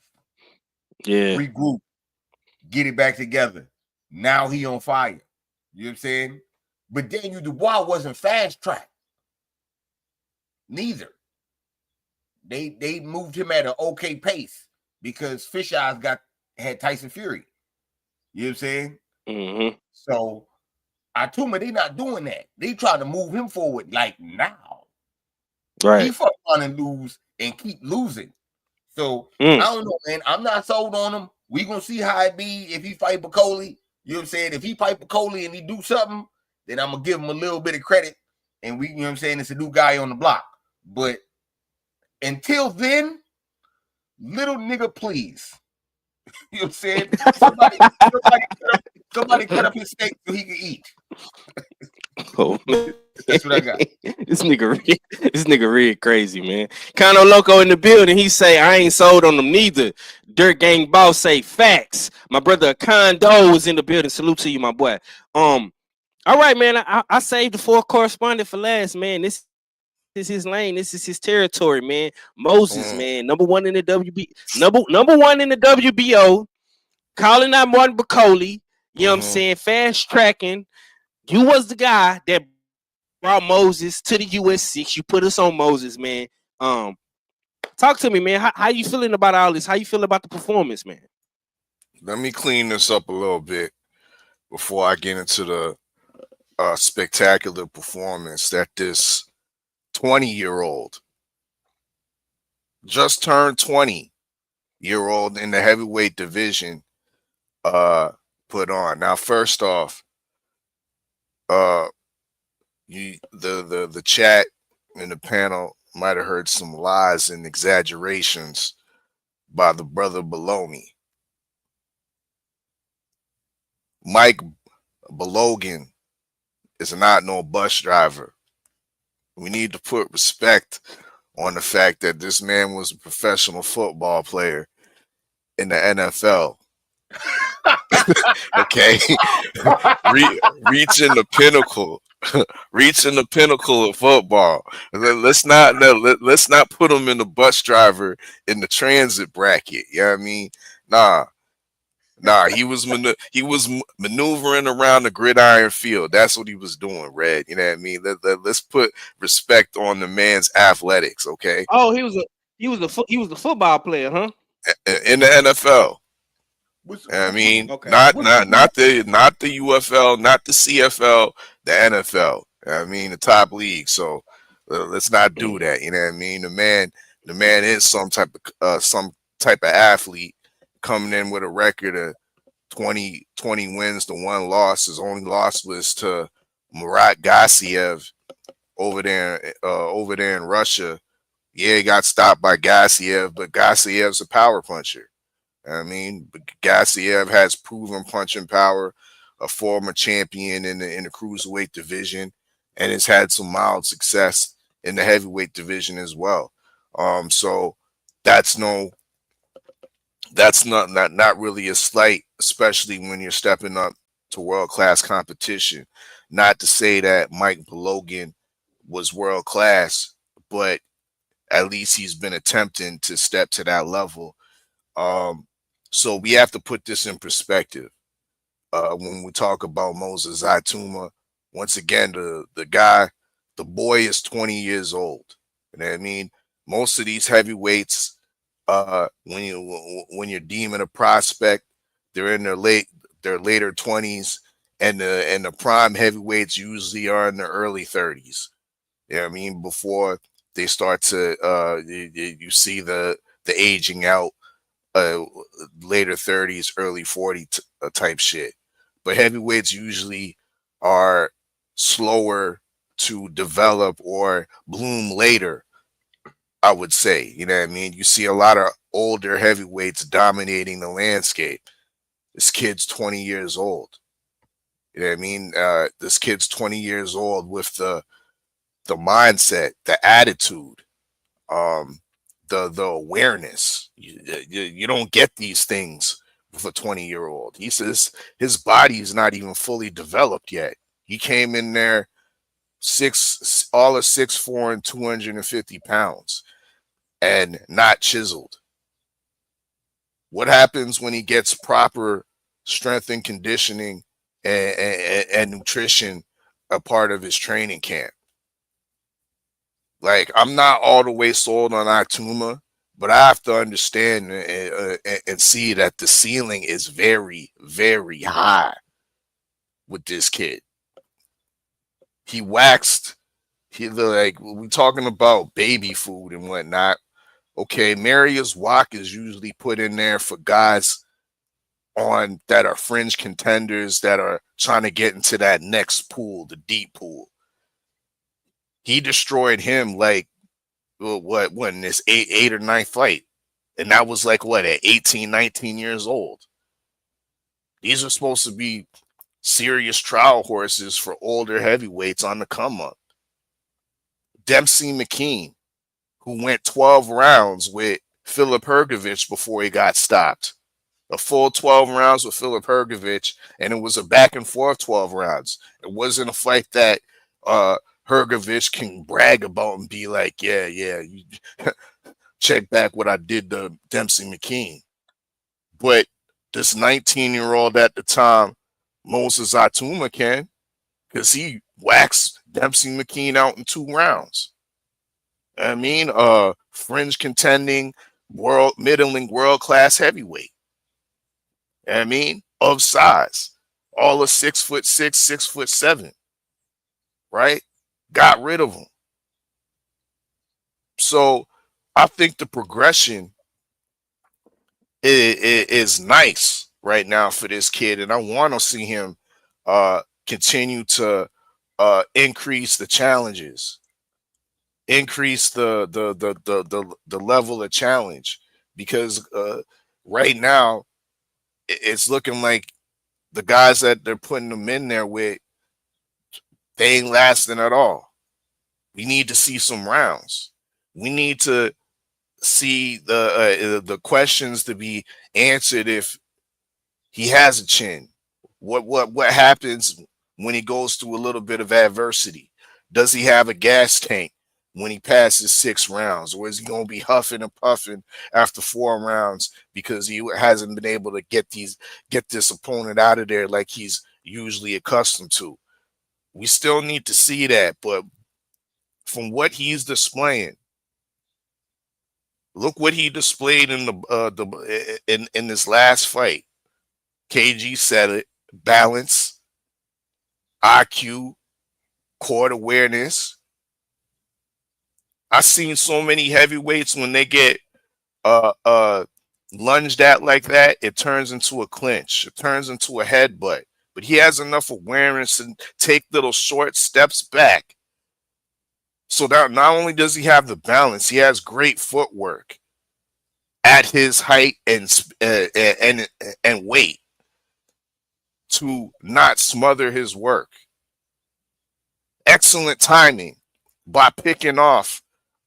Yeah. Regroup. Get it back together. Now he on fire. You know what I'm saying? But Daniel Dubois wasn't fast track. Neither. They moved him at an okay pace because Fish Eyes had Tyson Fury. You know what I'm saying? Mm-hmm. So Atuma, they not doing that. They trying to move him forward like now. Right. He fuck on and lose and keep losing. So I don't know, man. I'm not sold on him. We gonna see how it be if he fight Bacoli. You know what I'm saying? If he fight Bacoli and he do something, then I'm gonna give him a little bit of credit. And you know what I'm saying? It's a new guy on the block. But until then, little nigga, please. You know what I'm saying? Somebody cut up his steak so he can eat. Oh, man. That's what I got. This nigga real crazy, man. Kano Loco in the building. He say, I ain't sold on them neither. Dirt Gang Boss say facts. My brother Kondo was in the building. Salute to you, my boy. All right, man. I saved the 4 correspondent for last, man. This is his lane. This is his territory, man. Moses, man. Number one in the WB. Number one in the WBO. Calling out Martin Bacoli. You know what I'm saying? Fast tracking. You was the guy that brought Moses to the US6. You put us on Moses, man. Talk to me, man. How you feeling about all this? How you feeling about the performance, man? Let me clean this up a little bit before I get into the spectacular performance that this 20-year-old just turned 20-year-old in the heavyweight division put on. Now, first off, the chat and the panel might have heard some lies and exaggerations by the brother below me. Mike Belogan is not no bus driver. We need to put respect on the fact that this man was a professional football player in the NFL. Okay, reaching the pinnacle, reaching the pinnacle of football. Let's not put him in the bus driver in the transit bracket. You know what I mean? Nah, he was maneuvering around the gridiron field. That's what he was doing, Red. You know what I mean? Let's put respect on the man's athletics, okay? Oh, he was a football player, huh? In the NFL. I mean, okay. not the UFL, not the CFL, the NFL. I mean, the top league. So let's not do that. You know what I mean? The man is some type of athlete coming in with a record of 20 wins to 1 loss. His only loss was to Murat Gassiev over there in Russia. Yeah, he got stopped by Gassiev, but Gassiev's a power puncher. I mean, Gassiev has proven punching power, a former champion in the cruiserweight division, and has had some mild success in the heavyweight division as well. So that's not really a slight, especially when you're stepping up to world-class competition. Not to say that Mike Belogan was world-class, but at least he's been attempting to step to that level. So we have to put this in perspective. When we talk about Moses Ituma, once again, the boy is 20 years old. You know what I mean? Most of these heavyweights, when you're deeming a prospect, they're in their later 20s, and the prime heavyweights usually are in their early 30s. You know what I mean? Before they start to you see the aging out, later 30s, early 40 type shit. But heavyweights usually are slower to develop or bloom later, I would say. You know what I mean? You see a lot of older heavyweights dominating the landscape. This kid's 20 years old. You know what I mean? This kid's 20 years old with the mindset, the attitude, the awareness. You don't get these things with a 20-year-old. He says his body is not even fully developed yet. He came in there all of 6'4" and 250 pounds and not chiseled. What happens when he gets proper strength and conditioning and nutrition a part of his training camp? Like, I'm not all the way sold on Ituma, but I have to understand and see that the ceiling is very, very high with this kid. He waxed. We're talking about baby food and whatnot. Okay, Marius Walk is usually put in there for guys that are fringe contenders that are trying to get into that next pool, the deep pool. He destroyed him like in this eight or ninth fight, and that was like at 18, 19 years old. These are supposed to be serious trial horses for older heavyweights on the come up. Dempsey McKean, who went 12 rounds with Filip Hrgović before he got stopped. A full 12 rounds with Filip Hrgović, and it was a back and forth 12 rounds. It wasn't a fight that Hrgović can brag about and be like, yeah, you check back what I did to Dempsey McKean. But this 19-year-old at the time, Moses Ituma, can, because he waxed Dempsey McKean out in 2 rounds. I mean, fringe contending middling world-class heavyweight. I mean, of size, all of 6'6", 6'7", right? Got rid of him. So I think the progression is nice right now for this kid, and I want to see him continue to increase the challenges, increase the level of challenge, because right now it's looking like the guys that they're putting them in there with, they ain't lasting at all. We need to see some rounds. We need to see the questions to be answered if he has a chin. What happens when he goes through a little bit of adversity? Does he have a gas tank when he passes 6 rounds, or is he going to be huffing and puffing after 4 rounds because he hasn't been able to get this opponent out of there like he's usually accustomed to? We still need to see that, but from what he's displaying, look what he displayed in in this last fight. KG said it: balance, IQ, court awareness. I've seen so many heavyweights, when they get lunged at like that, it turns into a clinch. It turns into a headbutt. But he has enough awareness and take little short steps back. So that not only does he have the balance, he has great footwork at his height and weight to not smother his work. Excellent timing by picking off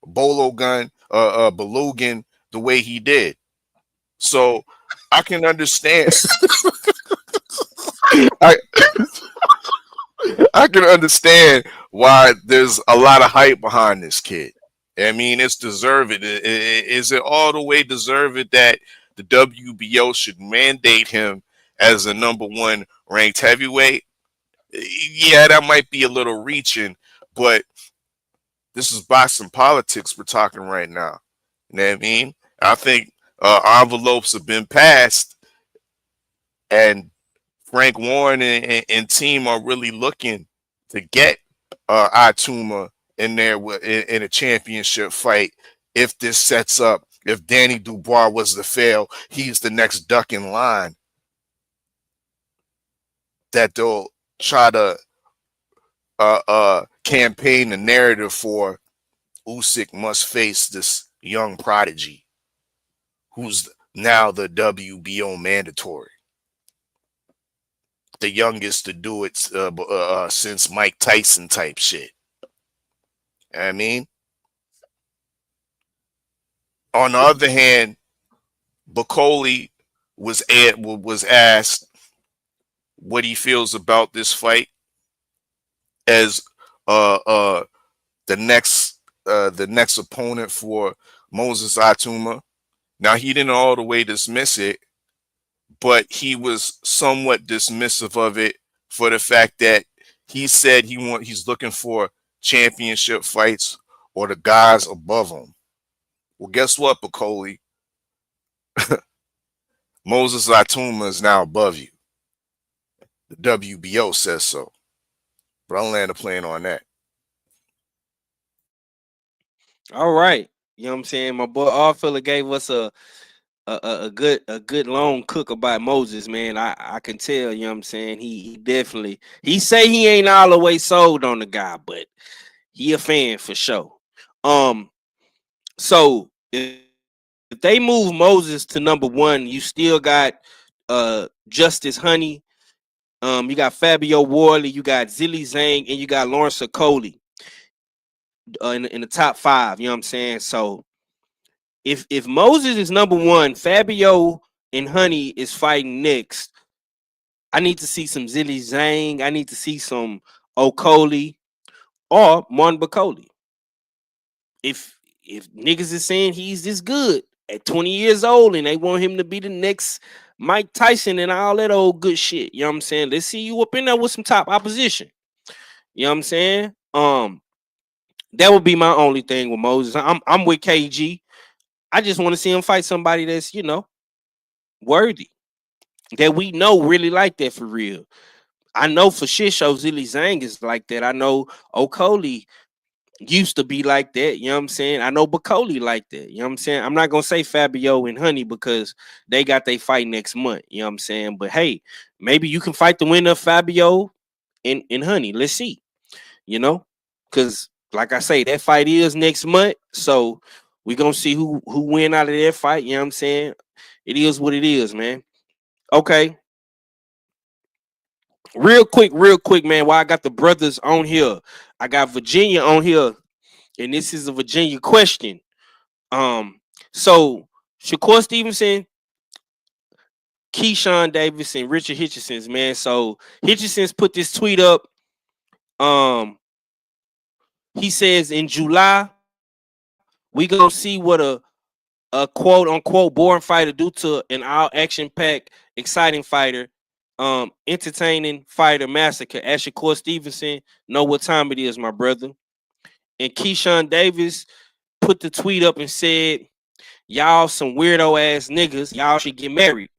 Balogun the way he did. So I can understand. I can understand why there's a lot of hype behind this kid. I mean, it's deserved. Is it all the way deserved that the WBO should mandate him as a #1 ranked heavyweight? Yeah, that might be a little reaching, but this is boxing politics we're talking right now. You know what I mean? I think envelopes have been passed, and Frank Warren and team are really looking to get Ituma in there in a championship fight. If this sets up, if Danny Dubois was to fail, he's the next duck in line that they'll try to campaign the narrative for. Usyk must face this young prodigy who's now the WBO mandatory, the youngest to do it since Mike Tyson type shit. I mean, on the other hand, Bacoli was asked what he feels about this fight as the next opponent for Moses Ituma. Now, he didn't all the way dismiss it, but he was somewhat dismissive of it for the fact that he said he's looking for championship fights or the guys above him. Well, guess what, Bacoli? Moses Ituma is now above you. The WBO says so. But I'll land a plane on that. All right. You know what I'm saying? My boy Arfella gave us a good long cook about Moses, man. I can tell, you know what I'm saying? He definitely, he say he ain't all the way sold on the guy, but he a fan for sure. So if they move Moses to #1, you still got Justice Honey, you got Fabio Worley, you got Zilly Zhang, and you got Lawrence Okoli in the top 5. You know what I'm saying? So if Moses is #1, Fabio and Honey is fighting next, I need to see some Zilly Zhang. I need to see some Okoli or Mon Bacoli. If niggas is saying he's this good at 20 years old and they want him to be the next Mike Tyson and all that old good shit, you know what I'm saying? Let's see you up in there with some top opposition. You know what I'm saying? That would be my only thing with Moses. I'm with KG. I just want to see him fight somebody that's, you know, worthy, that we know really like that for real. I know for shit show Zilly Zhang is like that. I know Okoli used to be like that. You know what I'm saying? I know Bacoli like that. You know what I'm saying? I'm not gonna say Fabio and Honey because they got their fight next month. You know what I'm saying? But hey, maybe you can fight the winner of Fabio and Honey. Let's see. You know, because like I say, that fight is next month. So we're gonna see who win out of that fight. You know what I'm saying? It is what it is, man. Okay. Real quick, man. While I got the brothers on here, I got Virginia on here, and this is a Virginia question. So Shakur Stevenson, Keyshawn Davis, and Richard Hitchenson's, man. So Hitchenson's put this tweet up. He says in July, we gonna see what a quote unquote boring fighter do to an all action packed, exciting fighter, entertaining fighter massacre. As Shakur Stevenson, know what time it is, my brother. And Keyshawn Davis put the tweet up and said, y'all some weirdo ass niggas. Y'all should get married.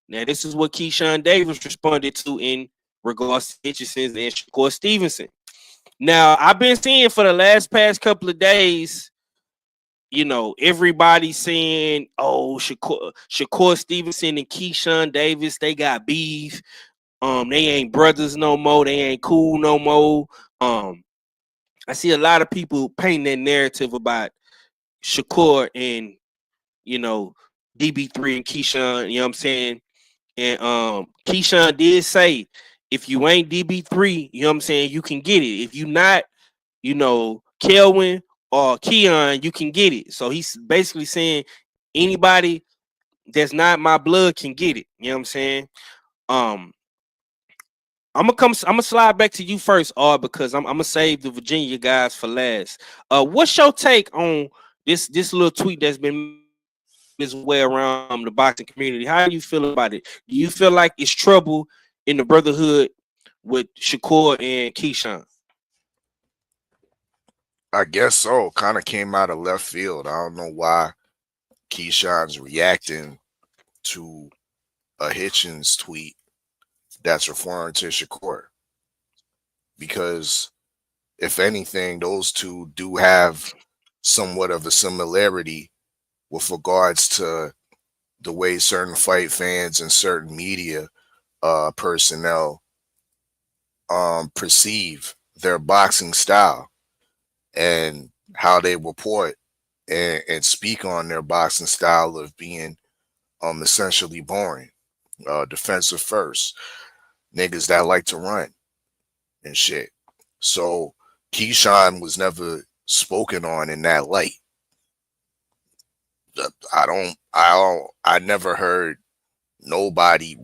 Now, this is what Keyshawn Davis responded to in regards to Hitchenson's and Shakur Stevenson. Now, I've been seeing for the past couple of days, you know, everybody saying, oh, Shakur Stevenson and Keyshawn Davis, they got beef. They ain't brothers no more. They ain't cool no more. I see a lot of people painting that narrative about Shakur and, you know, DB3 and Keyshawn, you know what I'm saying? And Keyshawn did say, if you ain't DB3, you know what I'm saying, you can get it. If you not, you know, Kelvin or Keon, you can get it. So he's basically saying anybody that's not my blood can get it. You know what I'm saying? I'm gonna slide back to you first, because I'm gonna save the Virginia guys for last. What's your take on this little tweet that's been its way around the boxing community? How do you feel about it? Do you feel like it's trouble in the brotherhood with Shakur and Keyshawn? I guess so. Kind of came out of left field. I don't know why Keyshawn's reacting to a Hitchens tweet that's referring to Shakur. Because if anything, those two do have somewhat of a similarity with regards to the way certain fight fans and certain media personnel perceive their boxing style and how they report and speak on their boxing style of being essentially boring, defensive first, niggas that like to run and shit. So Keyshawn was never spoken on in that light. I never heard nobody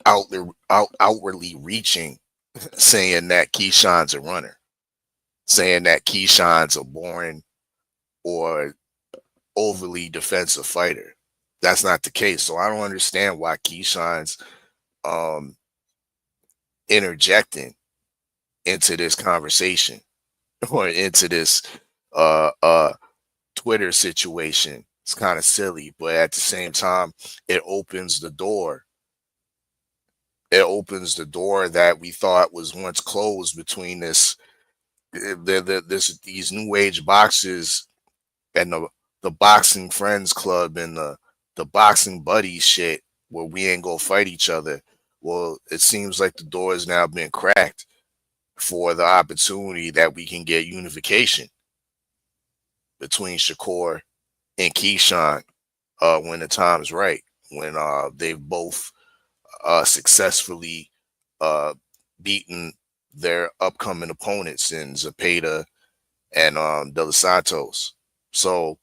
outwardly reaching saying that Keyshawn's a runner, saying that Keyshawn's a boring or overly defensive fighter. That's not the case. So I don't understand why Keyshawn's interjecting into this conversation or into this Twitter situation. It's kind of silly, but at the same time, it opens the door. It opens the door that we thought was once closed between these new age boxers and the boxing friends club and the boxing buddies shit where we ain't go fight each other. Well, it seems like the door has now been cracked for the opportunity that we can get unification between Shakur and Keyshawn when the time's right, when they've both successfully beaten their upcoming opponents in Zepeda and De Los Santos. So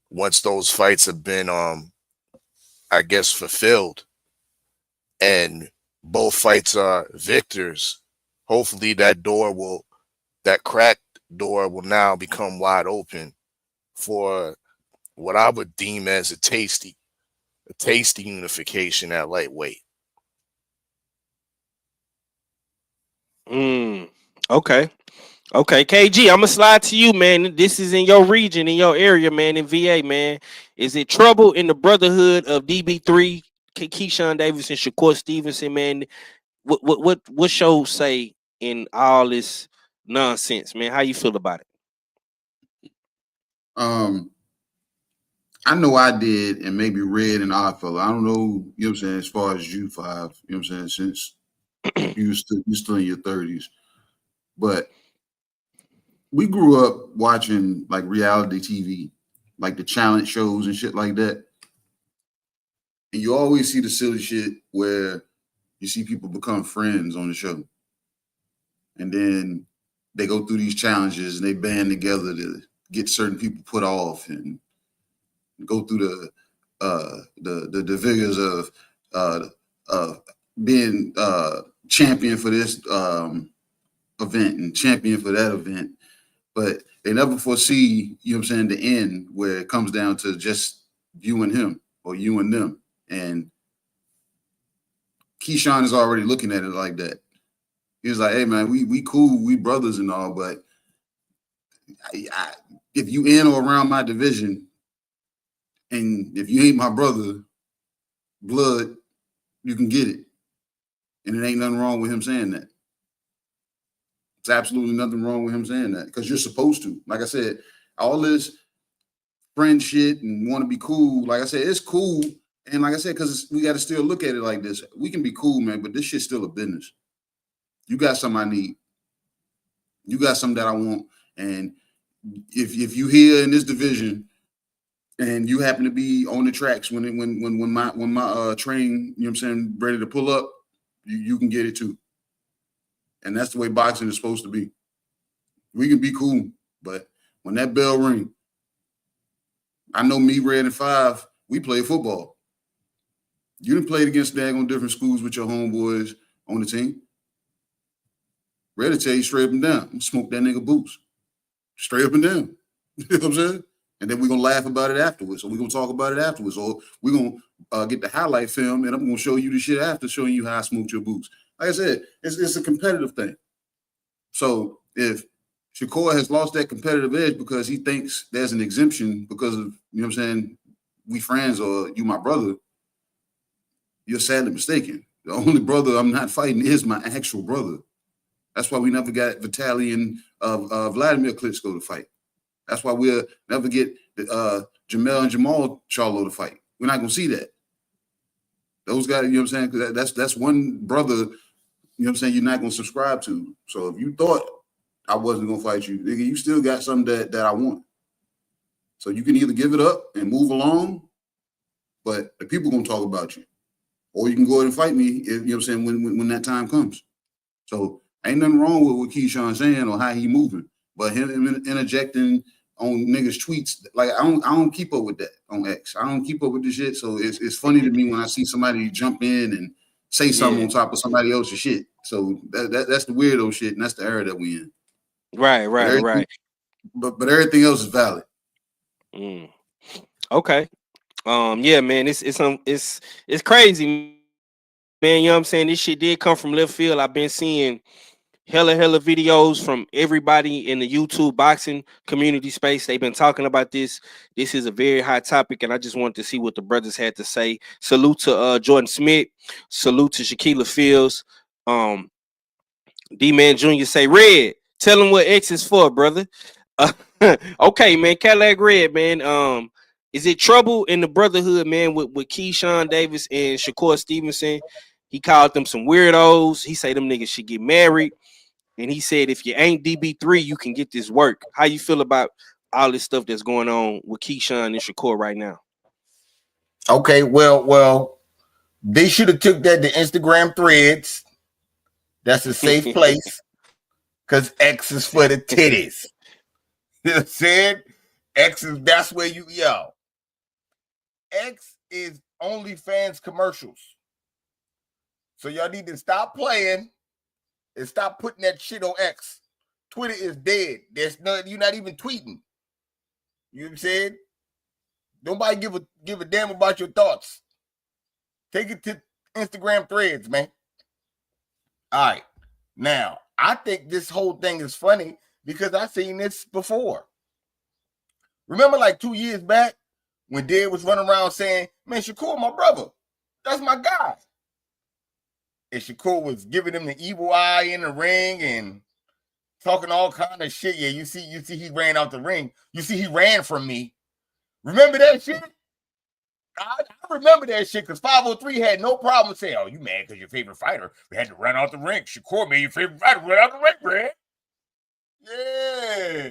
once those fights have been, I guess, fulfilled and both fights are victors, hopefully that cracked door will now become wide open for what I would deem as a tasty unification at lightweight. Okay. KG, I'm gonna slide to you, man. This is in your region, in your area, man, in VA, man. Is it trouble in the brotherhood of DB3, Keyshawn Davis, and Shakur Stevenson, man? What shows say in all this nonsense, man. How you feel about it? I know I did, and maybe Red and Oddfellow. I don't know, you know what I'm saying, as far as you five, you know what I'm saying, since you're still in your 30s. But we grew up watching like reality TV, like the challenge shows and shit like that. And you always see the silly shit where you see people become friends on the show. And then they go through these challenges and they band together to get certain people put off and go through the vigors of being champion for this event and champion for that event. But they never foresee, you know what I'm saying, the end where it comes down to just you and him or you and them. And Keyshawn is already looking at it like that. He was like, hey, man, we cool, we brothers and all, but if you in or around my division, and if you ain't my brother, blood, you can get it. And it ain't nothing wrong with him saying that. It's absolutely nothing wrong with him saying that because you're supposed to. Like I said, all this friend shit and want to be cool, like I said, it's cool. And like I said, because we got to still look at it like this. We can be cool, man, but this shit's still a business. You got something I need. You got something that I want. And if you here in this division and you happen to be on the tracks when my train, you know what I'm saying, ready to pull up, you can get it too. And that's the way boxing is supposed to be. We can be cool, but when that bell ring, I know me, Red, and Five, we play football. You done played against daggone different schools with your homeboys on the team. Red will tell you straight up and down, smoke that nigga boots. Straight up and down. You know what I'm saying? And then we're going to laugh about it afterwards. So we're going to talk about it afterwards. Or we're going to get the highlight film, and I'm going to show you the shit after showing you how I smoked your boots. Like I said, it's a competitive thing. So if Shakur has lost that competitive edge because he thinks there's an exemption because of, you know what I'm saying, we friends or you my brother, you're sadly mistaken. The only brother I'm not fighting is my actual brother. That's why we never got Vitaly and Vladimir Klitschko to fight. That's why we'll never get Jamel and Jamal Charlo to fight. We're not going to see that. Those guys, you know what I'm saying? That's one brother, you know what I'm saying, you're not going to subscribe to. So if you thought I wasn't going to fight you, nigga, you still got something that I want. So you can either give it up and move along, but the people going to talk about you. Or you can go ahead and fight me, you know what I'm saying, when that time comes. So ain't nothing wrong with what Keyshawn's saying or how he moving. But him interjecting on niggas' tweets, like I don't keep up with that on X. I don't keep up with this shit. So it's funny to me when I see somebody jump in and say something on top of somebody else's shit. So that's the weirdo shit, and that's the era that we in. Right. But everything else is valid. Okay. Yeah, man, it's crazy, man. You know what I'm saying? This shit did come from left field. I've been seeing hella videos from everybody in the YouTube boxing community space. They've been talking about this. This is a very hot topic, and I just wanted to see what the brothers had to say. Salute to Jordan Smith. Salute to Shaquilla Fields. D-Man Jr. say, Red, tell him what X is for, brother. Okay, man. Cadillac Red, man. Is it trouble in the brotherhood, man, with Keyshawn Davis and Shakur Stevenson? He called them some weirdos. He said them niggas should get married. And he said, if you ain't DB3, you can get this work. How you feel about all this stuff that's going on with Keyshawn and Shakur right now? Okay, well, they should have took that to Instagram threads. That's a safe place. Because X is for the titties. You know what I'm saying? X is, that's where X is OnlyFans commercials. So y'all need to stop playing and stop putting that shit on X. Twitter is dead. You're not even tweeting. You know what I'm saying? Nobody give a damn about your thoughts. Take it to Instagram threads, man. All right. Now, I think this whole thing is funny because I've seen this before. Remember like 2 years back when Dad was running around saying, man, Shakur, my brother. That's my guy. And Shakur was giving him the evil eye in the ring and talking all kind of shit. Yeah, you see he ran out the ring. You see he ran from me. Remember that shit? I remember that shit because 503 had no problem saying, "Oh, you mad because your favorite fighter we had to run out the ring. Shakur made your favorite fighter run out the ring, man." Yeah.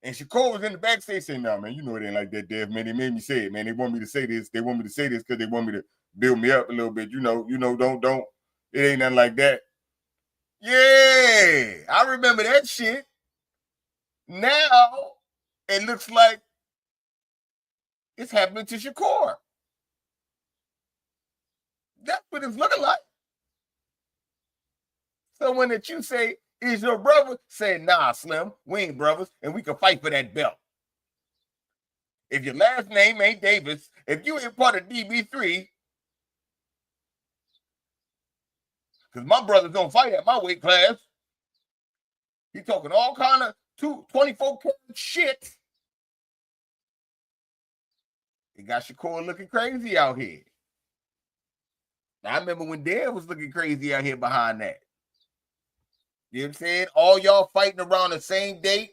And Shakur was in the backstage saying, "No, man, you know it ain't like that, Dev, man. They made me say it, man. They want me to say this. They want me to say this because they want me to build me up a little bit. You know, don't. It ain't nothing like that." Yeah, I remember that shit. Now it looks like it's happening to Shakur. That's what it's looking like. Someone that you say is your brother say, "Nah, Slim, we ain't brothers, and we can fight for that belt." If your last name ain't Davis, if you ain't part of DB3, because my brothers don't fight at my weight class. He talking all kind of 24 karat shit. He got Shakur looking crazy out here. Now, I remember when Dev was looking crazy out here behind that. You know what I'm saying? All y'all fighting around the same date.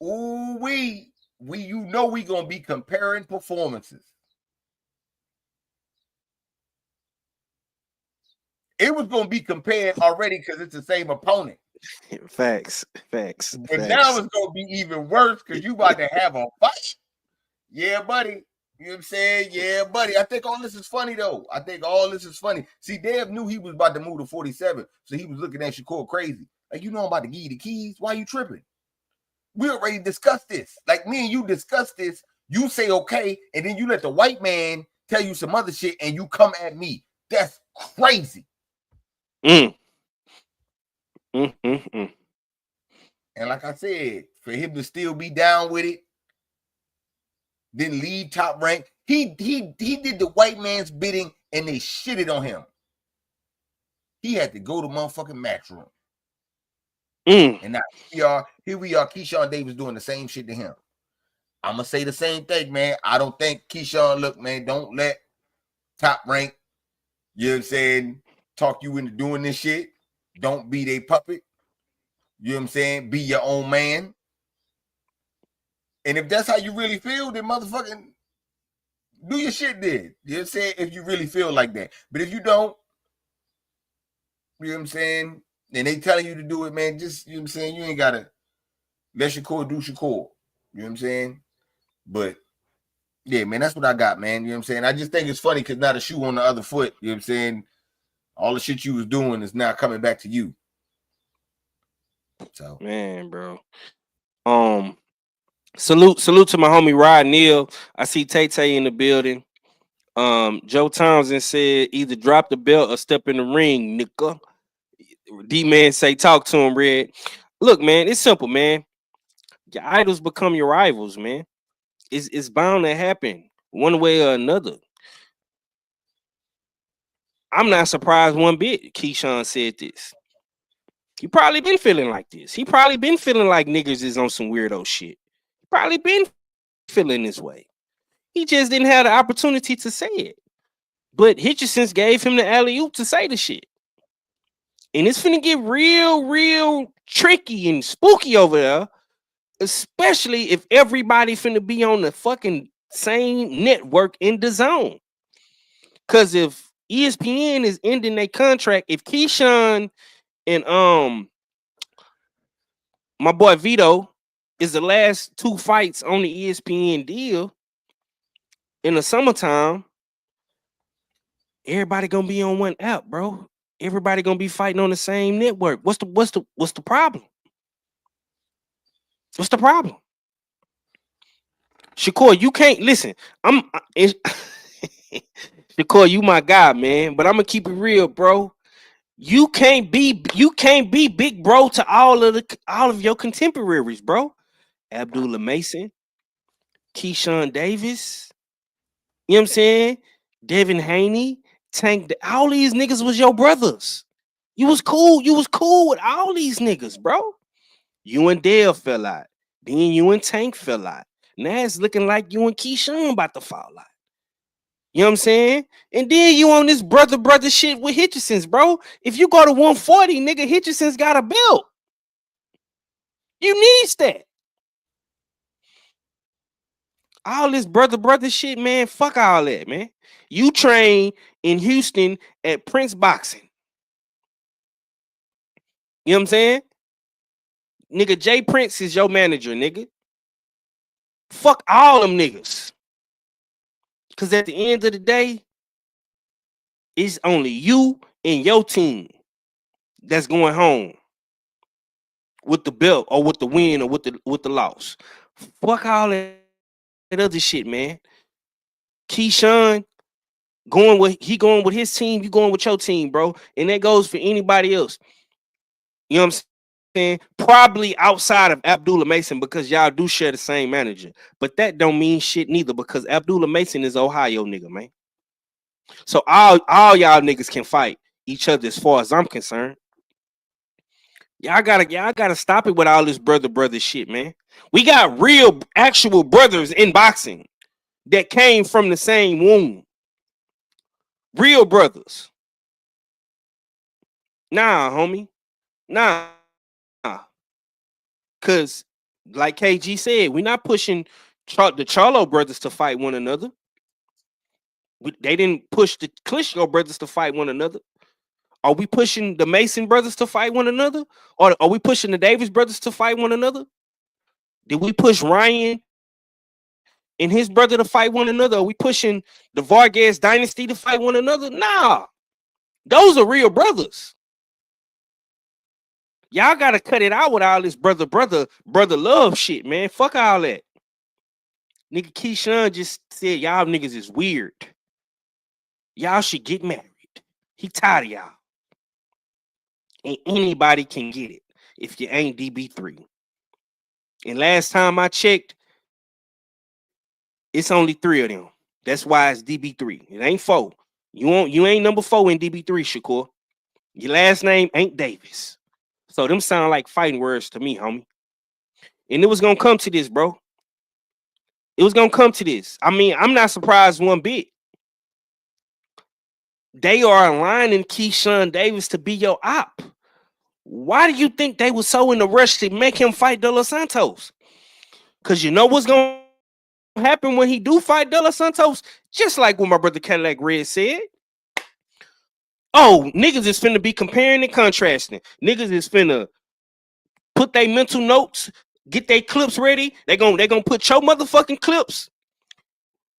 Ooh, we gonna be comparing performances. It was gonna be compared already because it's the same opponent. Facts. But now it's gonna be even worse because you about to have a fight. Yeah, buddy. You know what I'm saying? Yeah, buddy. I think all this is funny, though. See, Dev knew he was about to move to 47, so he was looking at Shakur crazy. Like, you know I'm about to give you the keys. Why you tripping? We already discussed this. Like, me and you discussed this. You say okay, and then you let the white man tell you some other shit, and you come at me. That's crazy. And like I said, for him to still be down with it, then leave Top Rank, he did the white man's bidding, and they shitted on him. He had to go to motherfucking Matchroom. And now here we are, Keyshawn Davis doing the same shit to him. I'm gonna say the same thing, man. I don't think Keyshawn, look, man, don't let Top Rank, you know what I'm saying, talk you into doing this shit. Don't be their puppet. You know what I'm saying? Be your own man. And if that's how you really feel, then motherfucking do your shit then. You know what I'm saying? If you really feel like that. But if you don't, you know what I'm saying? And they telling you to do it, man, just, you know what I'm saying? You ain't got to let Shakur do Shakur. You know what I'm saying? But, yeah, man, that's what I got, man. You know what I'm saying? I just think it's funny because now the shoe on the other foot, you know what I'm saying? All the shit you was doing is now coming back to you. So, man, bro. Salute to my homie Rod Neal. I see Tay in the building. Joe Townsend said either drop the belt or step in the ring, nigga. D-Man say talk to him, Red. Look, man, it's simple, man. Your idols become your rivals, man. It's bound to happen one way or another. I'm not surprised one bit Keyshawn said this. He probably been feeling like this. He probably been feeling like niggas is on some weirdo shit. He probably been feeling this way. He just didn't have the opportunity to say it. But Hitchenson's gave him the alley-oop to say the shit. And it's finna get real tricky and spooky over there, especially if everybody finna be on the fucking same network in the zone. Because if ESPN is ending their contract, if Keyshawn and my boy Vito is the last two fights on the ESPN deal in the summertime, everybody gonna be on one app, bro. Everybody gonna be fighting on the same network. What's the problem? What's the problem? Shakur, you can't listen. Shakur, you my guy, man. But I'm gonna keep it real, bro. You can't be big bro to all of your contemporaries, bro. Abdullah Mason, Keyshawn Davis, you know what I'm saying? Devin Haney, Tank, all these niggas was your brothers. You was cool with all these niggas, bro. You and Dale fell out. Then you and Tank fell out. Now it's looking like you and Keyshawn about to fall out. You know what I'm saying? And then you on this brother shit with Hitchenson's, bro. If you go to 140, nigga, Hitchenson's got a belt. You need that. All this brother shit, man. Fuck all that, man. You train in Houston at Prince Boxing. You know what I'm saying? Nigga, Jay Prince is your manager, nigga. Fuck all them niggas. Because at the end of the day, it's only you and your team that's going home with the belt or with the win or with the loss. Fuck all that other shit, man. Keyshawn going with his team, you going with your team, bro. And that goes for anybody else. You know what I'm saying? Probably outside of Abdullah Mason because y'all do share the same manager. But that don't mean shit neither because Abdullah Mason is Ohio nigga, man. So all y'all niggas can fight each other as far as I'm concerned. Y'all gotta stop it with all this brother shit, man. We got real actual brothers in boxing that came from the same womb. Real brothers. Nah, homie. Nah. Cause like KG said, we're not pushing the Charlo brothers to fight one another. They didn't push the Klitschko brothers to fight one another. Are we pushing the Mason brothers to fight one another? Or are we pushing the Davis brothers to fight one another? Did we push Ryan and his brother to fight one another? Are we pushing the Vargas dynasty to fight one another? Nah. Those are real brothers. Y'all gotta cut it out with all this brother love shit, man. Fuck all that. Nigga Keyshawn just said y'all niggas is weird. Y'all should get married. He tired of y'all. And anybody can get it if you ain't DB3. And last time I checked, it's only 3 of them. That's why it's DB3. It ain't 4. You ain't number 4 in DB3, Shakur. Your last name ain't Davis. So them sound like fighting words to me, homie. And it was gonna come to this, bro. It was gonna come to this. I mean, I'm not surprised one bit. They are aligning Keyshawn Davis to be your op. Why do you think they were so in a rush to make him fight De Los Santos? Because you know what's gonna happen when he do fight De Los Santos? Just like what my brother Cadillac Red said. Oh, niggas is finna be comparing and contrasting. Niggas is finna put their mental notes, get their clips ready. They gonna put your motherfucking clips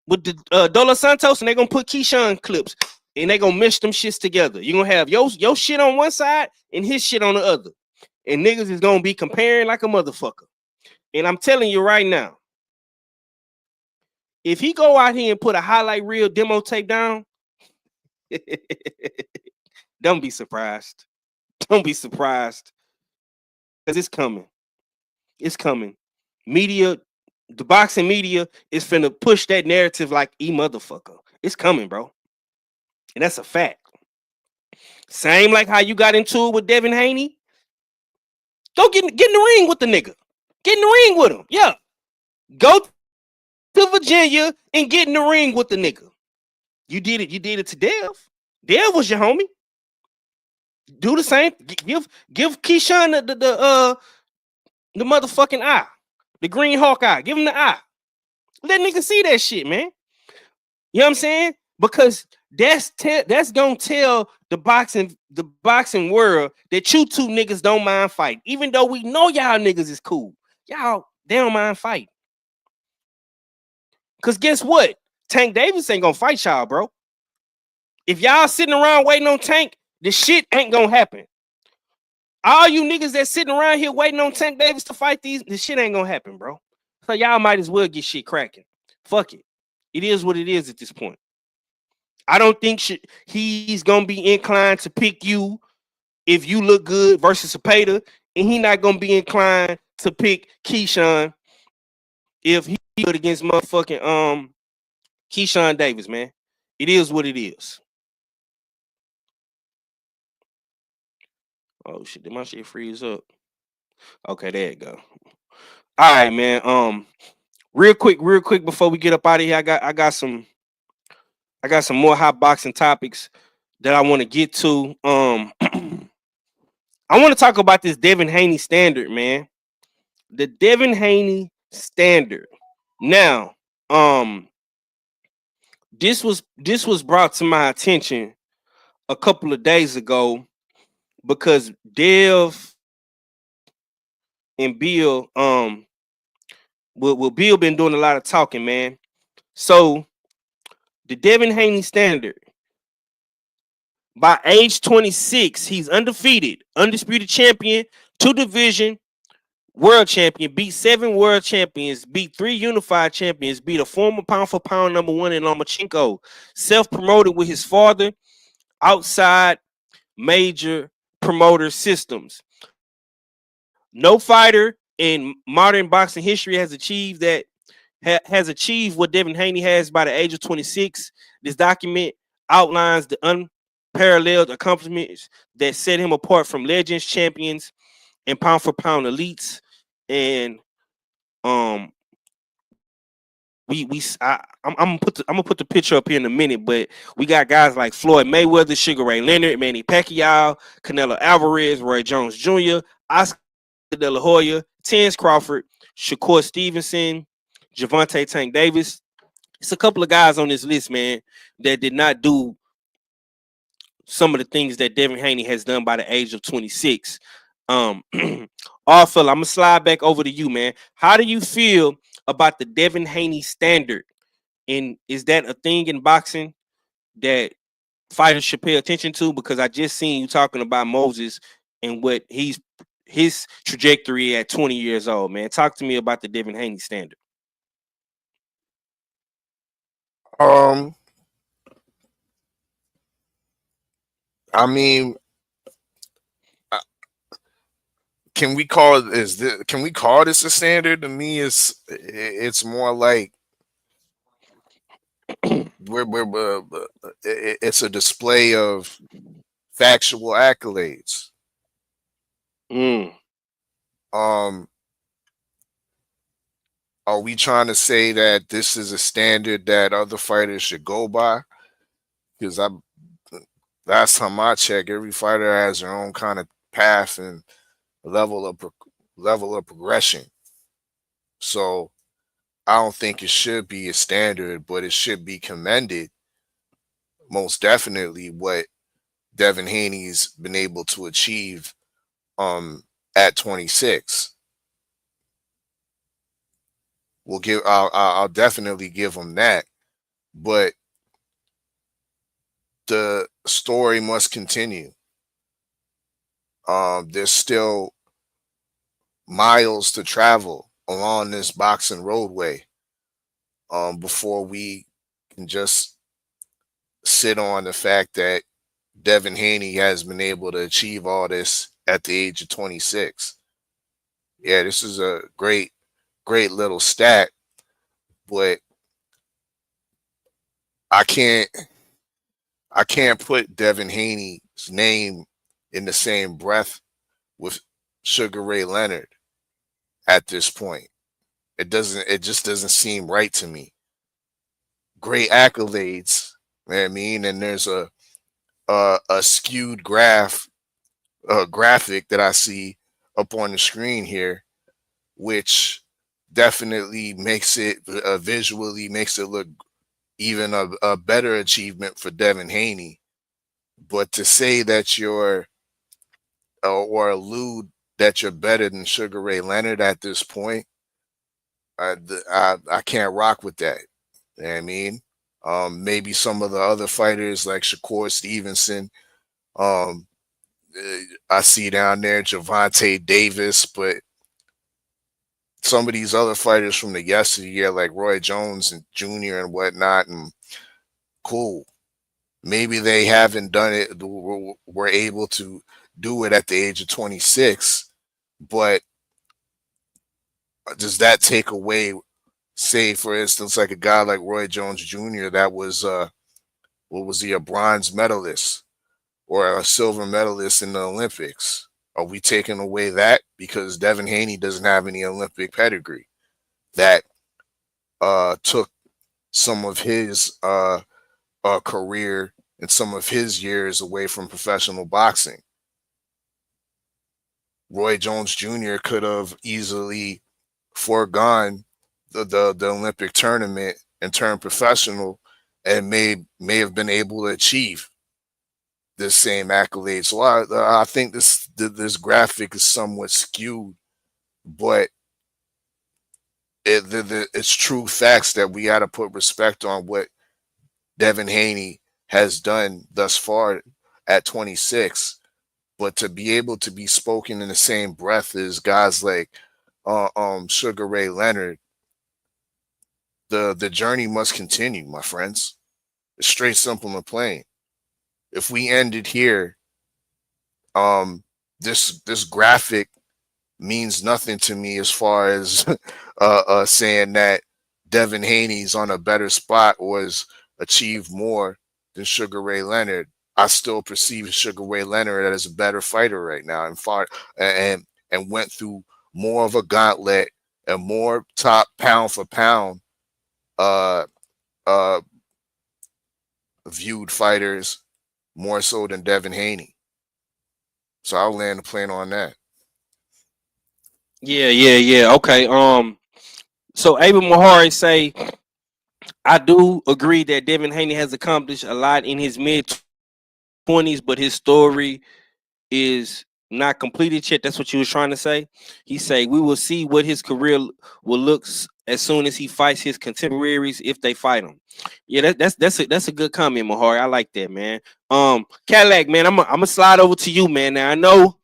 with the De Los Santos, and they gonna put Keyshawn clips, and they gonna mesh them shits together. You gonna have your shit on one side and his shit on the other, and niggas is gonna be comparing like a motherfucker. And I'm telling you right now, if he go out here and put a highlight reel demo tape down, don't be surprised. Don't be surprised. Because it's coming. It's coming. Media, the boxing media is finna push that narrative like motherfucker. It's coming, bro. And that's a fact. Same like how you got into it with Devin Haney. Go get in the ring with the nigga. Get in the ring with him. Yeah. Go to Virginia and get in the ring with the nigga. You did it. You did it to Dev. Dev was your homie. Do the same. Give Keyshawn the motherfucking eye. The green hawk eye. Give him the eye. Let nigga see that shit, man. You know what I'm saying? Because that's gonna tell the boxing world that you two niggas don't mind fighting. Even though we know y'all niggas is cool. Y'all, they don't mind fighting. Because guess what? Tank Davis ain't gonna fight y'all, bro. If y'all sitting around waiting on Tank, the shit ain't gonna happen. All you niggas that sitting around here waiting on Tank Davis to fight this shit ain't gonna happen, bro. So y'all might as well get shit cracking. Fuck it. It is what it is at this point. I don't think he's gonna be inclined to pick you if you look good versus Cepeda, and he not gonna be inclined to pick Keyshawn if he good against motherfucking Keyshawn Davis, man. It is what it is. Oh shit, did my shit freeze up? Okay, there you go. All right, man. Real quick before we get up out of here, I got some more hot boxing topics that I want to get to. I want to talk about this Devin Haney standard, man. The Devin Haney standard. Now, this was brought to my attention a couple of days ago because Dev and Bill, Bill been doing a lot of talking, man. So the Devin Haney standard. By age 26, he's undefeated, undisputed champion, 2 division, world champion, beat 7 world champions, beat 3 unified champions, beat a former pound for pound #1 in Lomachenko, self-promoted with his father outside major promoter systems. No fighter in modern boxing history has achieved that. Has achieved what Devin Haney has by the age of 26. This document outlines the unparalleled accomplishments that set him apart from legends, champions, and pound for pound elites. And I'm gonna put the picture up here in a minute, but we got guys like Floyd Mayweather, Sugar Ray Leonard, Manny Pacquiao, Canelo Alvarez, Roy Jones Jr., Oscar De La Hoya, Terence Crawford, Shakur Stevenson, Javante Tank Davis. It's a couple of guys on this list, man, that did not do some of the things that Devin Haney has done by the age of 26. Arthur, I'm gonna slide back over to you, man. How do you feel about the Devin Haney standard? And is that a thing in boxing that fighters should pay attention to? Because I just seen you talking about Moses and what his trajectory at 20 years old, man. Talk to me about the Devin Haney standard. I mean, can we call this a standard? To me, it's more like it's a display of factual accolades. Are we trying to say that this is a standard that other fighters should go by? Because last time I checked, every fighter has their own kind of path and level of progression. So I don't think it should be a standard, but it should be commended. Most definitely, what Devin Haney's been able to achieve at 26. I'll definitely give him that, but the story must continue. There's still miles to travel along this boxing roadway before we can just sit on the fact that Devin Haney has been able to achieve all this at the age of 26. Yeah, this is a great little stat, but I can't put Devin Haney's name in the same breath with Sugar Ray Leonard at this point. It just doesn't seem right to me. Great accolades, you know what I mean? And there's a skewed graphic that I see up on the screen here, which definitely makes it visually makes it look even a better achievement for Devin Haney. But to say that you're or allude that you're better than Sugar Ray Leonard at this point, I can't rock with that. You know what I mean? Maybe some of the other fighters like Shakur Stevenson, I see down there Javante Davis, but some of these other fighters from the yesteryear like Roy Jones and Jr. and whatnot, and cool. Maybe they haven't done it, were able to do it at the age of 26, but does that take away, say, for instance, like a guy like Roy Jones Jr. that was, what was he, a bronze medalist or a silver medalist in the Olympics? Are we taking away that because Devin Haney doesn't have any Olympic pedigree that took some of his career and some of his years away from professional boxing? Roy Jones Jr. could have easily foregone the Olympic tournament and turned professional and may have been able to achieve this same accolade. So I think this graphic is somewhat skewed, but it's true facts that we got to put respect on what Devin Haney has done thus far at 26. But to be able to be spoken in the same breath as guys like Sugar Ray Leonard, the journey must continue, my friends. It's straight, simple, and plain. If we ended here, this graphic means nothing to me as far as saying that Devin Haney's on a better spot or has achieved more than Sugar Ray Leonard. I still perceive Sugar Ray Leonard as a better fighter right now and went through more of a gauntlet and more top pound for pound viewed fighters more so than Devin Haney. So I'll land the plane on that. Yeah. Okay. So Abel Mahari say, I do agree that Devin Haney has accomplished a lot in his mid-20s, but his story is not completed yet. That's what you was trying to say. He say we will see what his career will look as soon as he fights his contemporaries if they fight him. Yeah, that's a good comment, Mahari. I like that, man. Cadillac, man, I'm gonna slide over to you, man. Now I know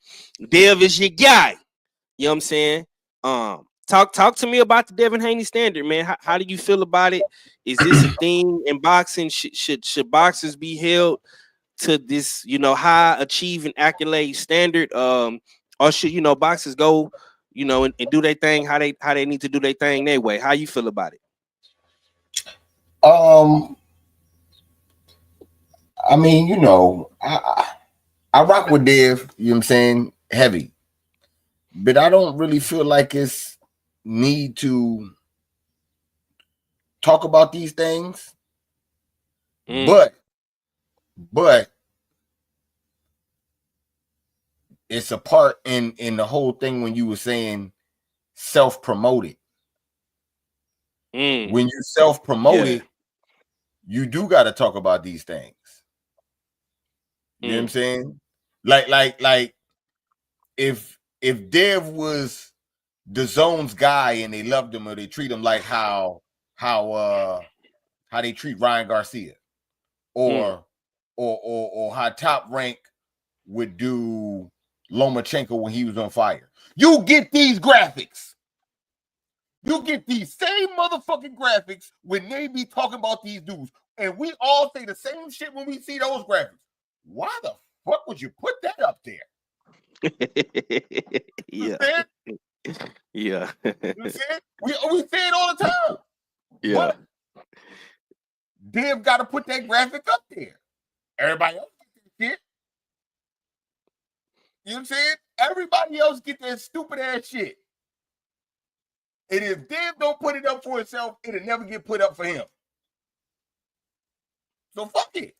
Dev is your guy. You know what I'm saying? Talk to me about the Devin Haney standard, man. How do you feel about it? Is this a thing in boxing? Should boxers be held to this, high achieving accolade standard? Or should, boxers go, and do their thing how they need to do their thing their way? How you feel about it? I mean, I rock with Dev, you know what I'm saying, heavy. But I don't really feel like it's need to talk about these things. But it's a part in the whole thing when you were saying self-promoted. When you self-promoted, you do got to talk about these things. You know what I'm saying? Like if Dev was the Zone's guy and they loved him or they treat him like how they treat Ryan Garcia or how Top Rank would do Lomachenko when he was on fire. You get these graphics. You get these same motherfucking graphics when they be talking about these dudes. And we all say the same shit when we see those graphics. Why the fuck would you put that up there? Yeah. Yeah. You see it? We say it all the time. Yeah. But Dev got to put that graphic up there. Everybody else get that shit. You know what I'm saying? Everybody else get that stupid ass shit. And if Dev don't put it up for himself, it'll never get put up for him. So fuck it.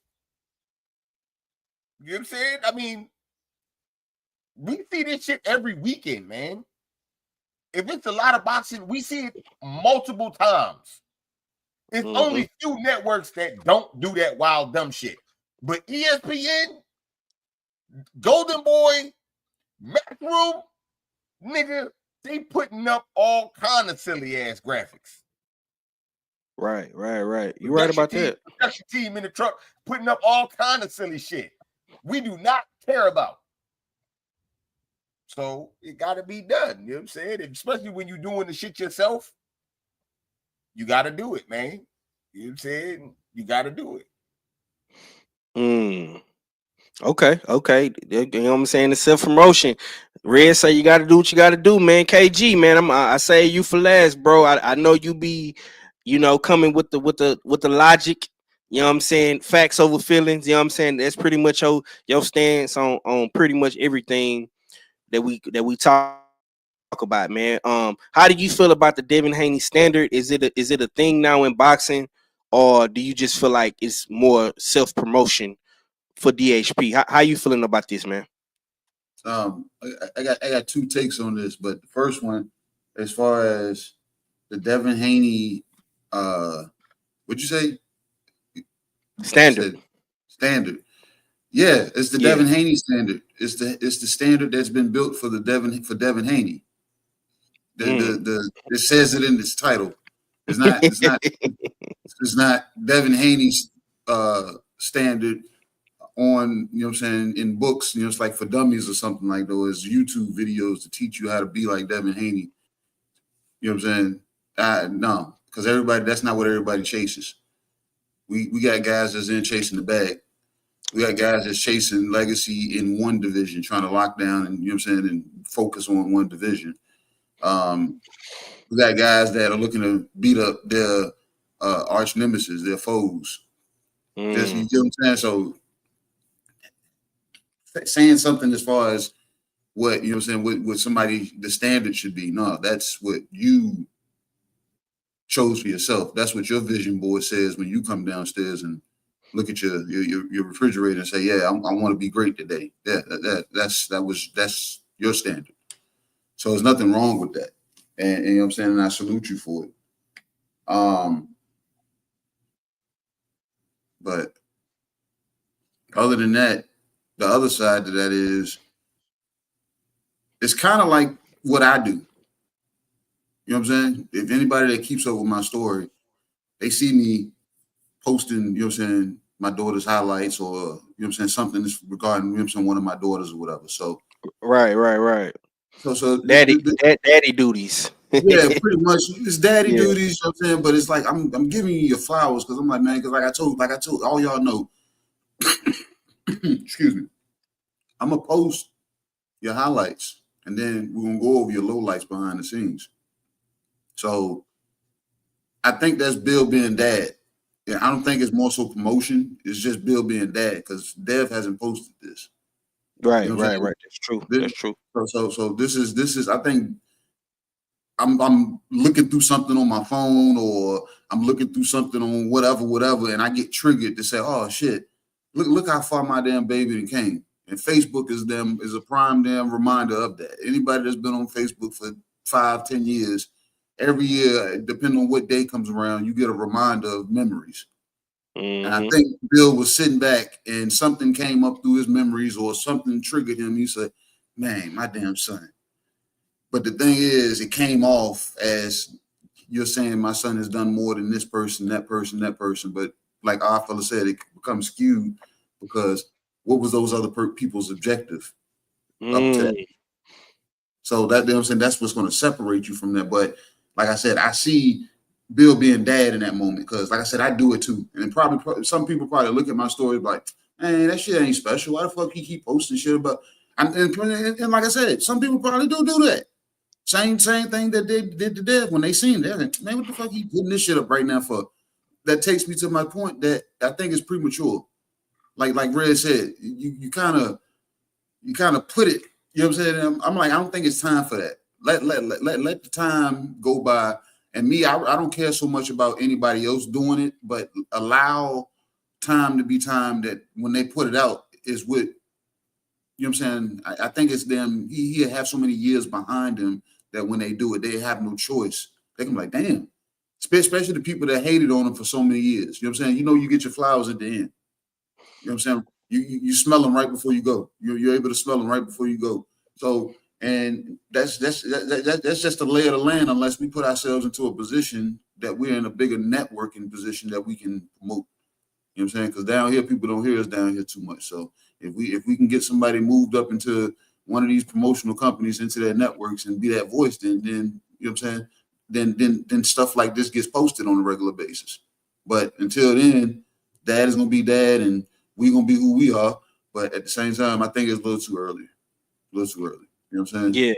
You know what I'm saying? I mean, we see this shit every weekend, man. If it's a lot of boxing, we see it multiple times. It's only few networks that don't do that wild dumb shit. But ESPN, Golden Boy, Matchroom, nigga, they putting up all kind of silly ass graphics. Right. You right about that. Production team in the truck putting up all kind of silly shit we do not care about. So it got to be done. You know what I'm saying? Especially when you're doing the shit yourself, you got to do it, man. You know what I'm saying? You got to do it. Okay. You know what I'm saying? The self-promotion. Red say you got to do what you got to do, man. KG, man, I say you for last, bro. I know you be, coming with the logic. You know what I'm saying? Facts over feelings. You know what I'm saying? That's pretty much your stance on pretty much everything that we talk about, man. How do you feel about the Devin Haney standard? Is it a thing now in boxing, or do you just feel like it's more self-promotion for DHP? How you feeling about this, man? I got two takes on this, but the first one, as far as the Devin Haney, what'd you say? Standard. Standard. Yeah, it's the Yeah. Devin Haney standard. It's the standard that's been built for Devin Haney. It says it in its title. It's not Devin Haney's standard on, you know what I'm saying, in books, you know, it's like for dummies or something like those YouTube videos to teach you how to be like Devin Haney. You know what I'm saying? No, because that's not what everybody chases. We got guys that's in chasing the bag. We got guys that's chasing legacy in one division, trying to lock down and, you know what I'm saying, and focus on one division. We got guys that are looking to beat up their arch nemesis, their foes. Just, you know what I'm saying? So saying something as far as what, you know what I'm saying, what somebody, the standard should be. No, that's what you chose for yourself. That's what your vision board says when you come downstairs and look at your refrigerator and say, yeah, I want to be great today. Yeah, that's your standard. So there's nothing wrong with that. And you know what I'm saying? And I salute you for it. But other than that, the other side to that is, it's kind of like what I do. You know what I'm saying? If anybody that keeps up with my story, they see me posting, you know what I'm saying, my daughter's highlights, or, you know what I'm saying, something that's regarding, you know what I'm saying, one of my daughters or whatever. So Right. So daddy duties. Yeah, pretty much it's daddy duties, you know what I'm saying? But it's like I'm giving you your flowers because I'm like, man, because like I told all y'all know, excuse me, I'm gonna post your highlights and then we're gonna go over your lowlights behind the scenes. So I think that's Bill being dad. Yeah, I don't think it's more so promotion. It's just Bill being dad because Dev hasn't posted this. Right, You know what I'm right. saying? That's true. This- That's true. So this is I think I'm looking through something on my phone, or I'm looking through something on whatever, and I get triggered to say, oh shit, look how far my damn baby done came. And Facebook is a prime damn reminder of that. Anybody that's been on Facebook for 5-10 years, every year, depending on what day comes around, you get a reminder of memories. And I think Bill was sitting back and something came up through his memories or something triggered him. He said, man, my damn son. But the thing is, it came off as you're saying my son has done more than this person, that person, that person. But like our fella said, it becomes skewed because what was those other people's objective up to that? So that, you know what I'm saying, that's what's going to separate you from that. But like I said, I see Bill being dad in that moment because, like I said, I do it too. And probably some people probably look at my story like, man, that shit ain't special. Why the fuck he keep posting shit about? And like I said, some people probably do that. Same thing that they did to Dev when they seen that. Man, what the fuck he putting this shit up right now for? That takes me to my point that I think is premature. Like Red said, you kind of put it. You know what I'm saying? I'm like, I don't think it's time for that. Let the time go by. And me, I don't care so much about anybody else doing it, but allow time to be time that when they put it out is what, you know what I'm saying? I think it's them. He have so many years behind him that when they do it, they have no choice. They can be like, damn. Especially the people that hated on him for so many years. You know what I'm saying? You know, you get your flowers at the end. You know what I'm saying? You smell them right before you go. You're able to smell them right before you go. So, and that's just the lay of the land unless we put ourselves into a position that we're in a bigger networking position that we can promote. You know what I'm saying? Because down here, people don't hear us down here too much. So if we can get somebody moved up into one of these promotional companies, into their networks, and be that voice, then you know what I'm saying? Then stuff like this gets posted on a regular basis. But until then, dad is gonna be dad, and we're gonna be who we are. But at the same time, I think it's a little too early. A little too early. You know what I'm saying?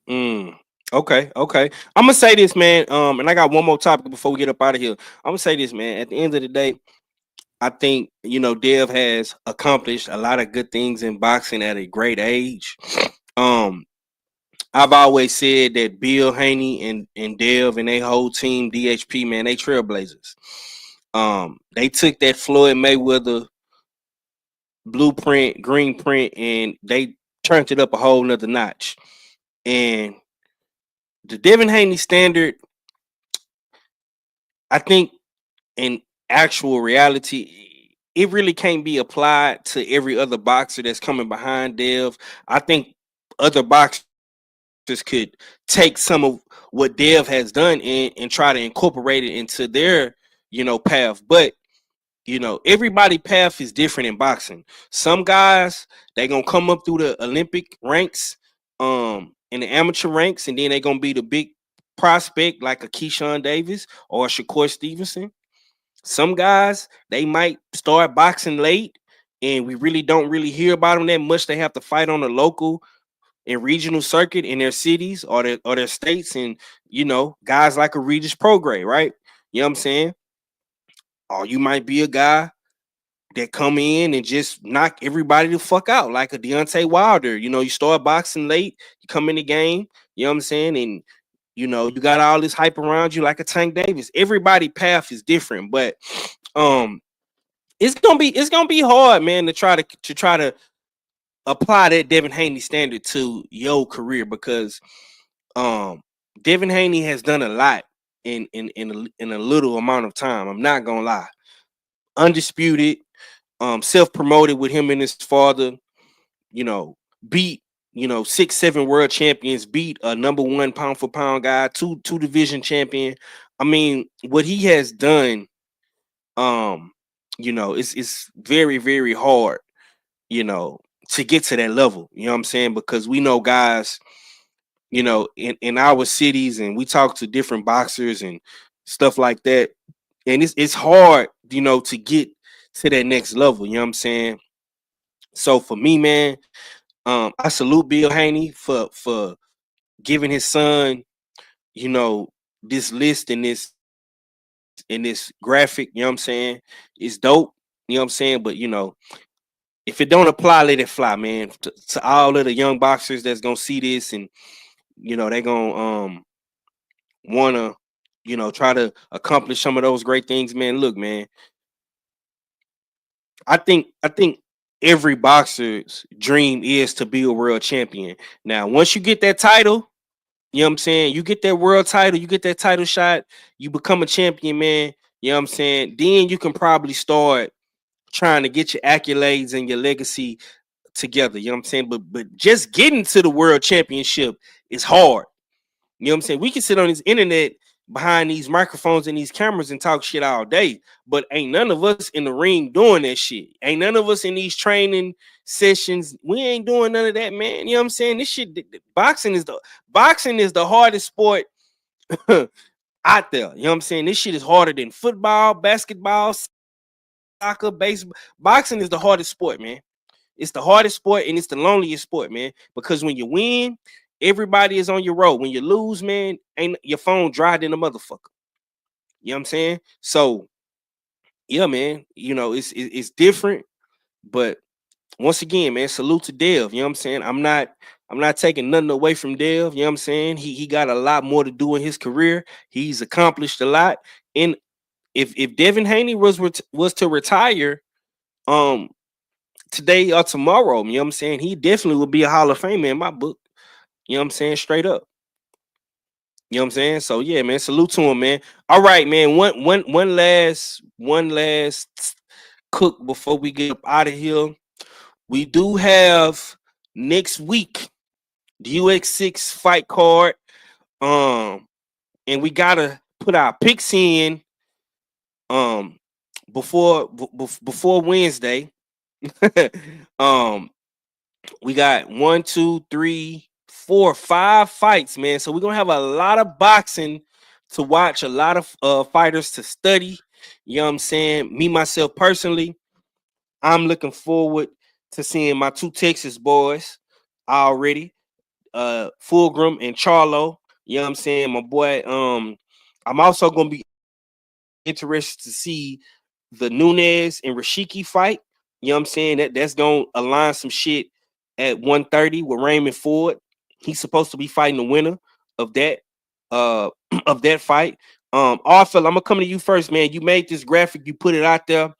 Yeah. Okay. I'm gonna say this, man. And I got one more topic before we get up out of here. I'm gonna say this, man. At the end of the day, I think, you know, Dev has accomplished a lot of good things in boxing at a great age. I've always said that Bill Haney and Dev and their whole team, DHP, man, they trailblazers. They took that Floyd Mayweather blueprint, green print, and they turned it up a whole nother notch. And the Devin Haney standard, I think in actual reality, it really can't be applied to every other boxer that's coming behind Dev. I think other boxers could take some of what Dev has done and try to incorporate it into their, path. But everybody path is different in boxing. Some guys, they gonna come up through the Olympic ranks, in the amateur ranks, and then they gonna be the big prospect like a Keyshawn Davis or a Shakur Stevenson. Some guys, they might start boxing late, and we really don't really hear about them that much. They have to fight on the local and regional circuit in their cities or their states, and guys like a Regis Prograis, right? You know what I'm saying? Or you might be a guy that come in and just knock everybody the fuck out, like a Deontay Wilder. You start boxing late, you come in the game, you know what I'm saying, and you got all this hype around you like a Tank Davis. Everybody path is different, but it's gonna be hard, man, to try to apply that Devin Haney standard to your career, because Devin Haney has done a lot in a little amount of time. I'm not gonna lie. Undisputed, self-promoted with him and his father, beat 6-7 world champions, beat a number one pound for pound guy, two division champion. I mean, what he has done, it's very, very hard, to get to that level. You know what I'm saying? Because we know guys, in our cities, and we talk to different boxers and stuff like that. And it's hard, to get to that next level. You know what I'm saying? So for me, man, I salute Bill Haney for giving his son, this list and this graphic. You know what I'm saying? It's dope. You know what I'm saying? But if it don't apply, let it fly, man. To all of the young boxers that's gonna see this, and they gonna wanna try to accomplish some of those great things, man. Look, man, I think every boxer's dream is to be a world champion. Now, once you get that title, you know what I'm saying, you get that world title, you get that title shot, you become a champion, man. You know what I'm saying? Then you can probably start trying to get your accolades and your legacy together. You know what I'm saying? But just getting to the world championship is hard. You know what I'm saying? We can sit on this internet behind these microphones and these cameras and talk shit all day, but ain't none of us in the ring doing that shit. Ain't none of us in these training sessions. We ain't doing none of that, man. You know what I'm saying? This shit, boxing is the hardest sport out there. You know what I'm saying? This shit is harder than football, basketball, soccer, baseball. Boxing is the hardest sport, man. It's the hardest sport, and it's the loneliest sport, man. Because when you win, everybody is on your road. When you lose, man, ain't your phone dry than a motherfucker. You know what I'm saying? So, yeah, man. It's different, but once again, man, salute to Dev. You know what I'm saying? I'm not taking nothing away from Dev. You know what I'm saying? He got a lot more to do in his career. He's accomplished a lot. And if Devin Haney was to retire, today or tomorrow, you know what I'm saying, he definitely would be a Hall of Famer in my book. You know what I'm saying? Straight up. You know what I'm saying? So yeah, man, salute to him, man. All right, man. One last cook before we get up out of here. We do have next week the Us6 fight card. And we gotta put our picks in before Wednesday. We got 1, 2, 3, 4, 5 fights, man. So we're gonna have a lot of boxing to watch, a lot of fighters to study. You know what I'm saying? Me, myself personally, I'm looking forward to seeing my two Texas boys already. Fulgram and Charlo. You know what I'm saying? My boy. I'm also gonna be interested to see the Nunes and Rashiki fight. You know what I'm saying? That's gonna align some shit at 130 with Raymond Ford. He's supposed to be fighting the winner of that of that fight. Arthur, I'm gonna come to you first, man. You made this graphic, you put it out there.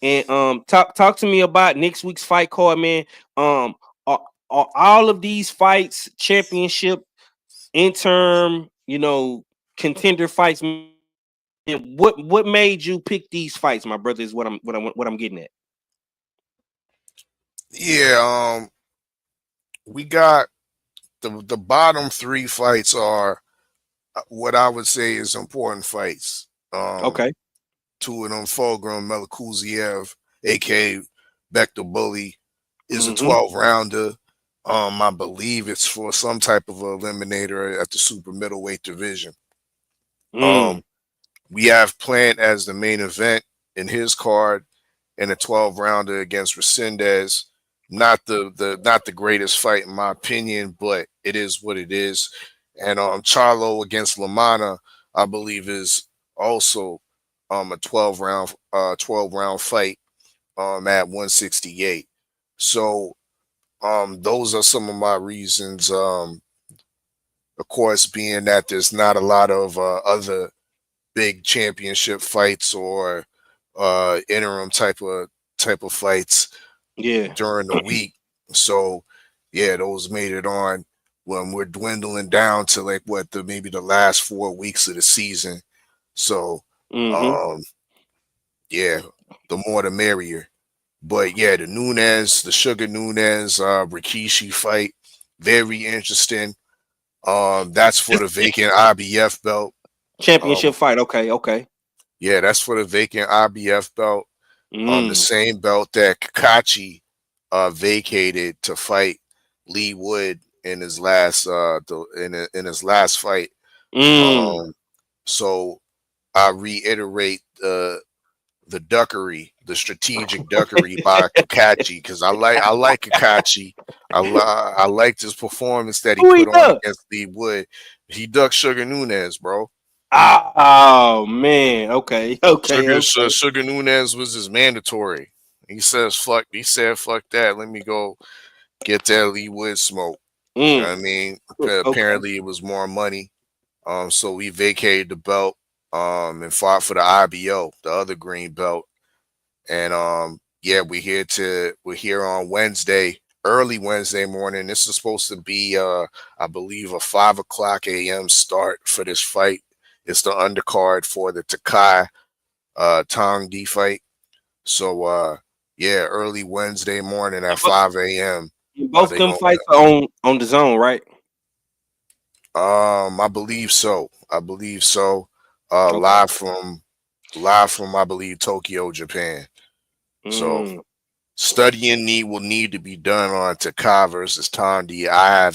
And talk to me about next week's fight card, man. Are all of these fights championship interim, contender fights. And what made you pick these fights, my brother? Is what I'm getting at. Yeah, we got the bottom 3 fights are what I would say is important fights. Okay. 2 of them, Fulgrim Melikuziev, aka Beck the Bully, is a Mm-hmm. 12-rounder. I believe it's for some type of eliminator at the super middleweight division. We have Plant as the main event in his card in a 12-rounder against Resendez. Not the greatest fight in my opinion, but it is what it is. And Charlo against Lamana, I believe, is also a 12-round fight at 168. So those are some of my reasons. Of course, being that there's not a lot of other big championship fights or interim type of fights during the week. So yeah, those made it on when we're dwindling down to like maybe the last 4 weeks of the season. So yeah, the more the merrier. But yeah, the Sugar Nunez Rikishi fight, very interesting. That's for the vacant IBF belt. Championship fight. Okay. Yeah, that's for the vacant IBF belt. The same belt that Kakachi vacated to fight Lee Wood in his last in his last fight. So I reiterate the duckery, the strategic duckery by Kakachi, because I like Kakachi. I liked his performance that he put on against Lee Wood. He ducked Sugar Nunez, bro. Oh man, okay. Sugar Nunez was his mandatory. He said fuck that. Let me go get that Lee Wood smoke. You know what I mean? Apparently it was more money. So we vacated the belt and fought for the IBO, the other green belt. And yeah, we're here on Wednesday, early Wednesday morning. This is supposed to be I believe a 5:00 a.m. start for this fight. It's the undercard for the Takai Tong D fight. So yeah, early Wednesday morning at 5 a.m. Both them fights are on the zone, right? I believe so. Live from I believe Tokyo, Japan. So studying will need to be done on Takai versus Tondi. I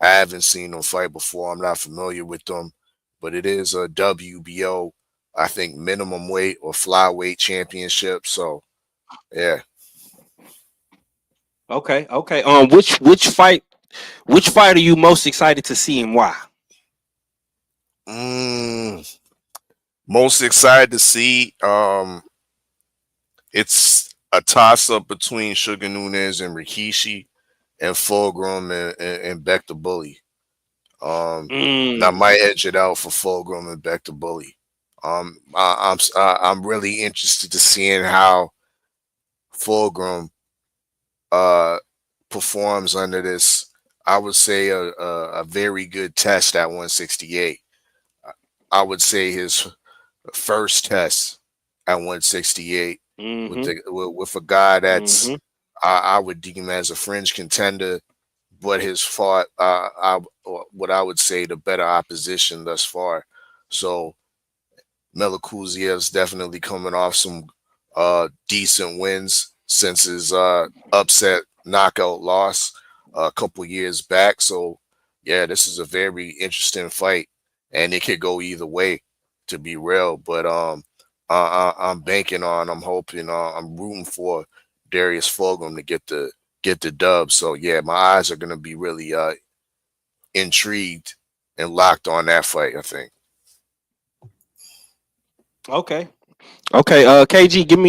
haven't seen them fight before. I'm not familiar with them, but it is a WBO, I think, minimum weight or flyweight championship. So yeah. Okay. Which fight are you most excited to see and why? Most excited to see. It's a toss-up between Sugar Nunez and Rikishi and Fulgrim and Beck the Bully. I might edge it out for Fulgrim and Beck the Bully. I'm really interested to seeing how Fulgrim performs under this. I would say a very good test at 168. I would say his first test at 168 with a guy that's I would deem as a fringe contender, but has fought what I would say the better opposition thus far. So Melicuziev's definitely coming off some decent wins since his upset knockout loss a couple years back. So yeah, this is a very interesting fight, and it could go either way, to be real. But I'm banking on, I'm hoping, I'm rooting for Darius Fulgham to get the dub. So yeah, my eyes are gonna be really intrigued and locked on that fight, I think. Okay. KG, give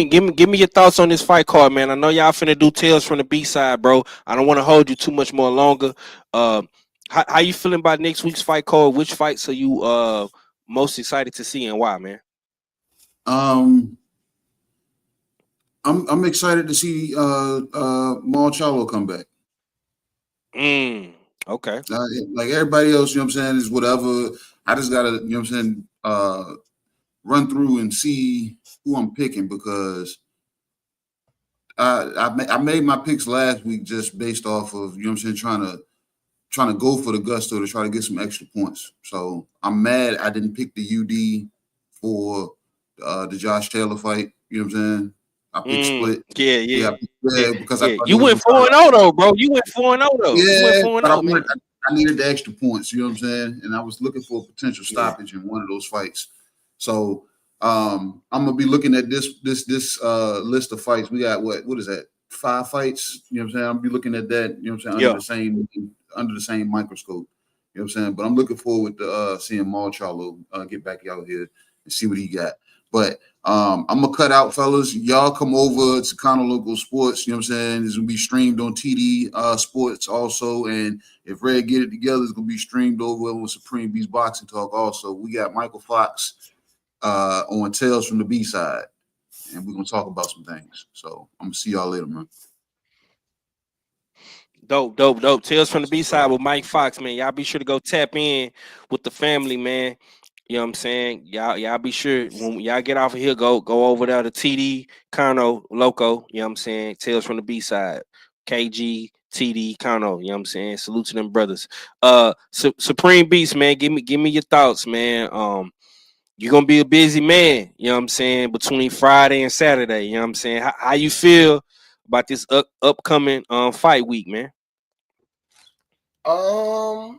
me your thoughts on this fight card, man. I know y'all finna do Tales from the B side, bro. I don't want to hold you too much more longer. How you feeling about next week's fight card? Which fights are you most excited to see and why, man? I'm excited to see Maul Charlo come back. Okay. Like everybody else, you know what I'm saying, is whatever. I just gotta, you know what I'm saying, run through and see who I'm picking because I made my picks last week just based off of, you know what I'm saying, trying to go for the gusto to try to get some extra points. So I'm mad I didn't pick the UD for the Josh Taylor fight. You know what I'm saying? I picked split. Yeah. Because I thought You he was went gonna try to 4-0 though, bro. You went 4-0 though. You went yeah, but 4-0, man. I needed the extra points, you know what I'm saying? And I was looking for a potential stoppage in one of those fights. So I'm gonna be looking at this list of fights. We got what is that? 5 fights, you know what I'm saying? I'll be looking at that, you know what I'm saying, under the same microscope. You know what I'm saying? But I'm looking forward to seeing Maul Charlo get back out here and see what he got. But I'm gonna cut out, fellas. Y'all come over to Cono Local Sports. You know what I'm saying? It's gonna be streamed on TD Sports also. And if Red Get It Together, it's gonna be streamed over on Supreme Beast Boxing Talk also. We got Michael Fox on Tales from the B side, and we're gonna talk about some things. So I'm gonna see y'all later, man. Dope. Tales from the B side with Mike Fox, man. Y'all be sure to go tap in with the family, man. You know what I'm saying? Y'all be sure when y'all get off of here, go over there to TD Kano Loco. You know what I'm saying? Tales from the B side. KG TD Kano. You know what I'm saying? Salute to them brothers. Supreme Beast, man. Give me your thoughts, man. You're gonna be a busy man, you know what I'm saying, between Friday and Saturday. You know what I'm saying? How you feel about this upcoming fight week, man? I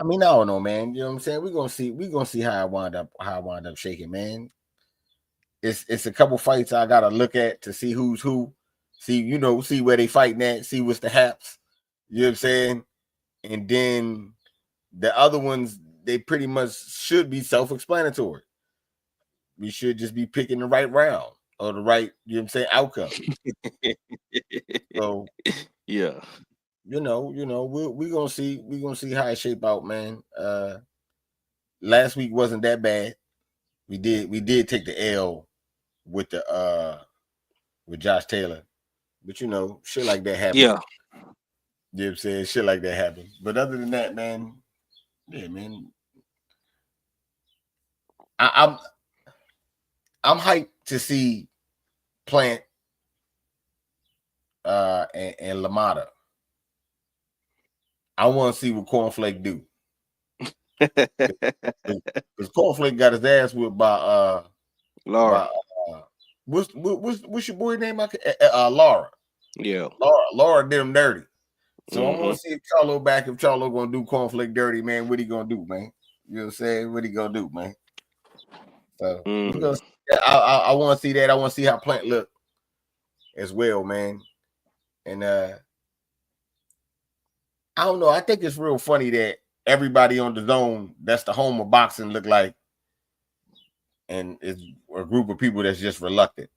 mean, I don't know, man. You know what I'm saying? We're gonna see how I wind up shaking, man. It's a couple fights I gotta look at to see who's who, see where they fighting at, see what's the haps. You know what I'm saying? And then the other ones, they pretty much should be self-explanatory. We should just be picking the right round or the right, you know what I'm saying, outcome. So yeah. We're gonna see how it shape out, man. Last week wasn't that bad. We did take the L with Josh Taylor. But shit like that happens. Yeah. You know what I'm saying? Shit like that happens. But other than that, man, yeah, man. I'm hyped to see Plant and Lamada. I want to see what Cornflake do. Because Cornflake got his ass whipped by Laura. What's your boy name? Laura. Yeah. Laura did him dirty. So I want to see if Charlo back. If Charlo gonna do Cornflake dirty, man, what he gonna do, man? You know what I'm saying? What he gonna do, man? So I want to see that. I want to see how Plant look as well, man. And I don't know. I think it's real funny that everybody on the zone that's the home of boxing look like, and it's a group of people that's just reluctant.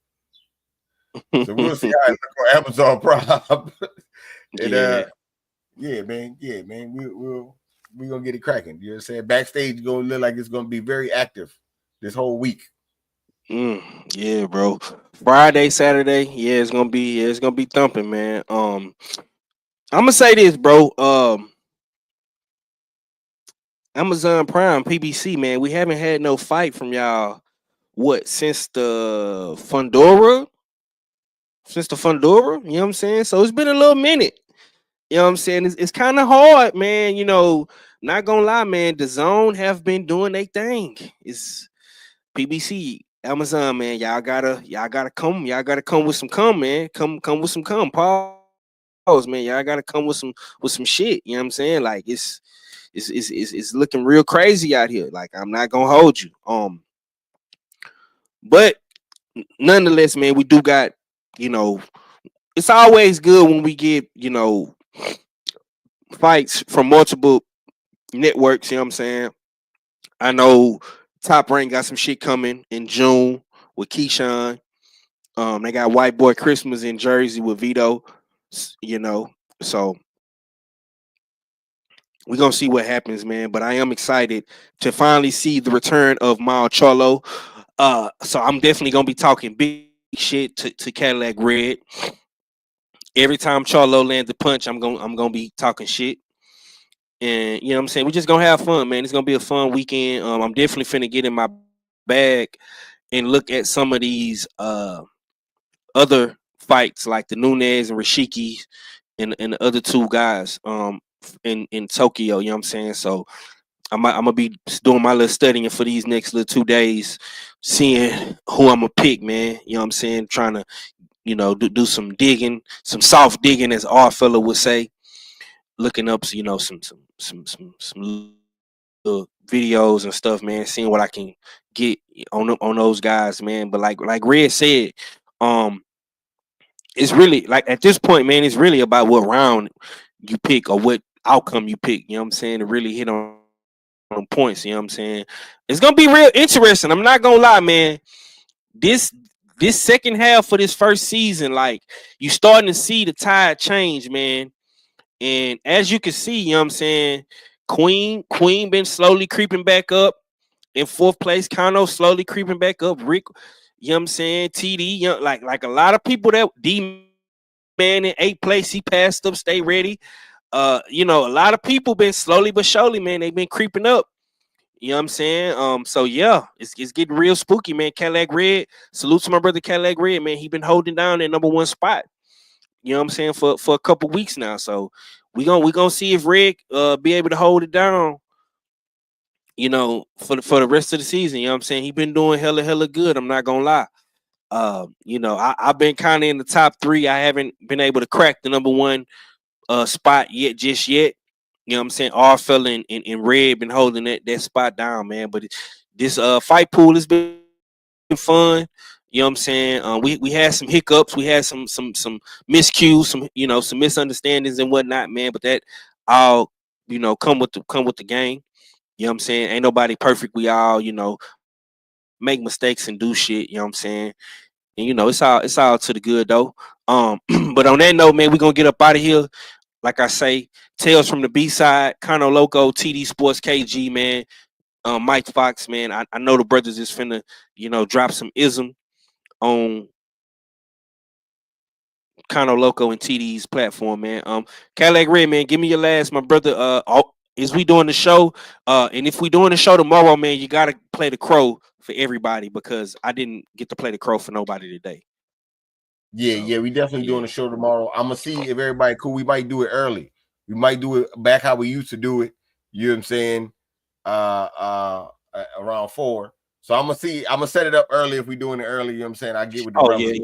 So we'll see how it look on Amazon Prime. And yeah, man. We're gonna get it cracking. You know what I'm saying? Backstage gonna look like it's gonna be very active this whole week. Yeah, bro. Friday, Saturday, it's gonna be thumping, man. I'm gonna say this, bro. Amazon Prime, PBC, man. We haven't had no fight from y'all. What, since the Fundora? You know what I'm saying? So it's been a little minute. You know what I'm saying? It's kind of hard, man. Not gonna lie, man. The Zone have been doing their thing. It's PBC, Amazon, man. Y'all gotta come. Y'all gotta come with some man. Come with some Pause, man. Y'all gotta come with some shit. You know what I'm saying? Like it's looking real crazy out here. Like, I'm not gonna hold you. But nonetheless, man, we do got, it's always good when we get, fights from multiple networks. You know what I'm saying? I know Top Rank got some shit coming in June with Keyshawn. They got White Boy Christmas in Jersey with Vito. So we're gonna see what happens, man. But I am excited to finally see the return of Mal Charlo. So I'm definitely gonna be talking big shit to Cadillac Red. every time Charlo lands a punch, I'm gonna be talking shit. And you know what I'm saying? We're just gonna have fun, man. It's gonna be a fun weekend. I'm definitely finna get in my bag and look at some of these other fights like the Nunez and Rashiki and the other two guys in Tokyo, you know what I'm saying? So I'm gonna be doing my little studying for these next little 2 days, seeing who I'm gonna pick, man. You know what I'm saying? Trying to, do some digging, some soft digging, as our fella would say. Looking up, some little videos and stuff, man. Seeing what I can get on those guys, man. But like Red said, it's really like at this point, man. It's really about what round you pick or what outcome you pick. You know what I'm saying? To really hit on points. You know what I'm saying? It's gonna be real interesting. I'm not gonna lie, man. This second half of this first season, like you starting to see the tide change, man. And as you can see, you know what I'm saying, Queen been slowly creeping back up in fourth place. Kano slowly creeping back up. Rick, you know what I'm saying, TD, like a lot of people that D man in eighth place, he passed up. Stay ready. A lot of people been slowly but surely, man. They've been creeping up. You know what I'm saying? So yeah, it's getting real spooky, man. Cadillac Red, salute to my brother Cadillac Red, man. He been holding down that number one spot. You know what I'm saying, for a couple weeks now. So we gonna see if Red be able to hold it down, for the rest of the season. You know what I'm saying? He been doing hella good. I'm not gonna lie. I've been kind of in the top three. I haven't been able to crack the number one spot just yet. You know what I'm saying? Our fella in Red been holding that spot down, man. But this fight pool has been fun. You know what I'm saying? We had some hiccups, we had some miscues, some misunderstandings and whatnot, man. But that all come with the game. You know what I'm saying? Ain't nobody perfect. We all make mistakes and do shit. You know what I'm saying? And it's all to the good though. But on that note, man, we gonna get up out of here. Like I say, Tales from the B side, Kano Loco, TD Sports KG, man. Mike Fox, man. I know the brothers is finna, drop some ism on Kano Loco and TD's platform, man. Cadillac Red, man, give me your last, my brother. Is we doing the show? And if we doing the show tomorrow, man, you gotta play the crow for everybody because I didn't get to play the crow for nobody today. Yeah, we definitely doing the show tomorrow. I'm gonna see if everybody cool. We might do it early. We might do it back how we used to do it. You know what I'm saying? Around 4. So I'm gonna set it up early if we doing it early. You know what I'm saying? I get with the brothers.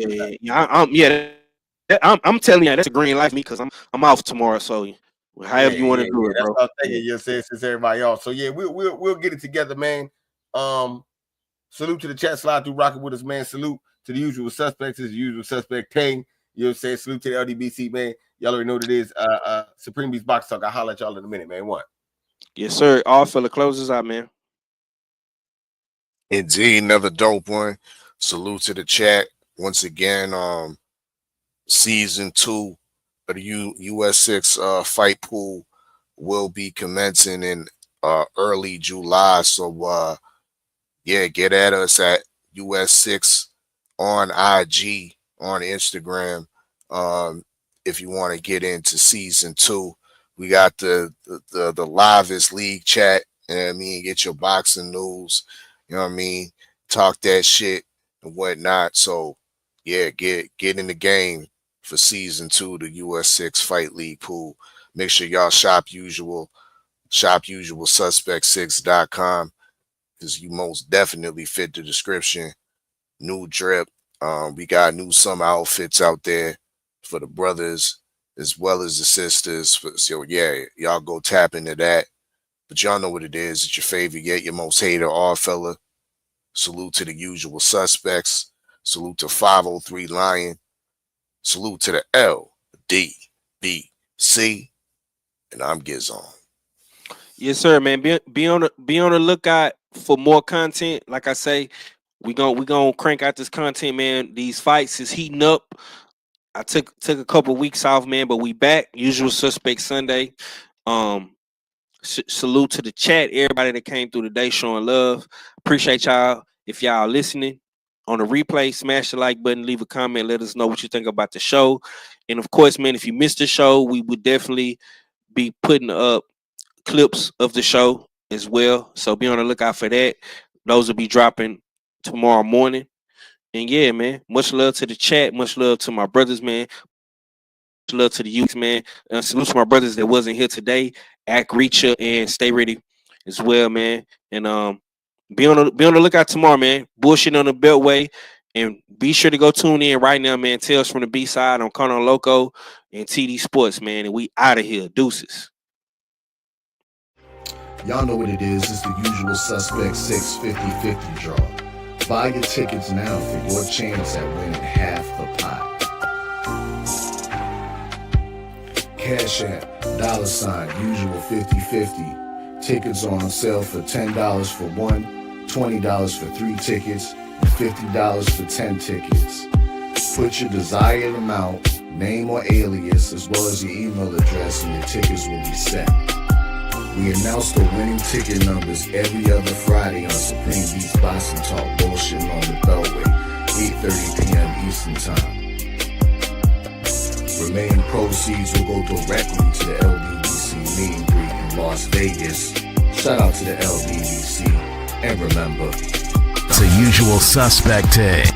I'm telling you, that's a green light for me because I'm off tomorrow. So however you want to do it, that's bro. what I'm thinking. You say since everybody off. So yeah, we'll get it together, man. Salute to the chat slide through rocking with us, man. Salute to the usual suspects, is the usual suspect Tang. You know what I'm saying? Salute to the LDBC, man. Y'all already know what it is. Supreme Beast Box Talk. I'll holler at y'all in a minute, man. What? Yes, sir. All fella closes out, man. Indeed, another dope one. Salute to the chat. Once again, season 2 of the US6 fight pool will be commencing in early July. So get at us at US6 on IG, on Instagram. If you want to get into season 2, we got the livest league chat. You know what I mean? Get your boxing news. You know what I mean? Talk that shit and whatnot. So yeah, get in the game for season 2 the US6 Fight League pool. Make sure y'all shop suspect6.com because you most definitely fit the description. New drip. We got new summer outfits out there for the brothers as well as the sisters. So yeah, y'all go tap into that. But y'all know what it is. It's your favorite yet your most hated all fella. Salute to the usual suspects. Salute to 503 Lion. Salute to the LDBC. And I'm Gizon. Yes, sir, man. Be on the lookout for more content. Like I say, we gonna crank out this content, man. These fights is heating up. I took a couple of weeks off, man, but we back. Usual suspect Sunday. Salute to the chat, everybody that came through today showing love. Appreciate y'all if y'all listening on the replay, smash the like button, leave a comment, let us know what you think about the show. And of course, man, if you missed the show, we would definitely be putting up clips of the show as well. So be on the lookout for that. Those will be dropping tomorrow morning. And yeah, man, much love to the chat. Much love to my brothers, man. Much love to the youth, man. Salute to my brothers that wasn't here today. Act Reacher and Stay Ready as well, man. And be on the lookout tomorrow, man. Bullshit on the Beltway. And be sure to go tune in right now, man. Tales from the B-side on Carno Loco and TD Sports, man. And we out of here. Deuces. Y'all know what it is. It's the Usual Suspect 650-50 draw. Buy your tickets now for your chance at winning half the pot. Cash App, $ Usual 50-50. Tickets are on sale for $10 for one, $20 for 3 tickets, and $50 for 10 tickets. Put your desired amount, name or alias, as well as your email address, and your tickets will be set. We announce the winning ticket numbers every other Friday on Supreme Beats Boxing Talk Bullshit on the Beltway, 8:30 p.m. Eastern Time. Remaining proceeds will go directly to the LBBC meet and greet in Las Vegas. Shout out to the LBBC. And remember, it's a Usual Suspect thing.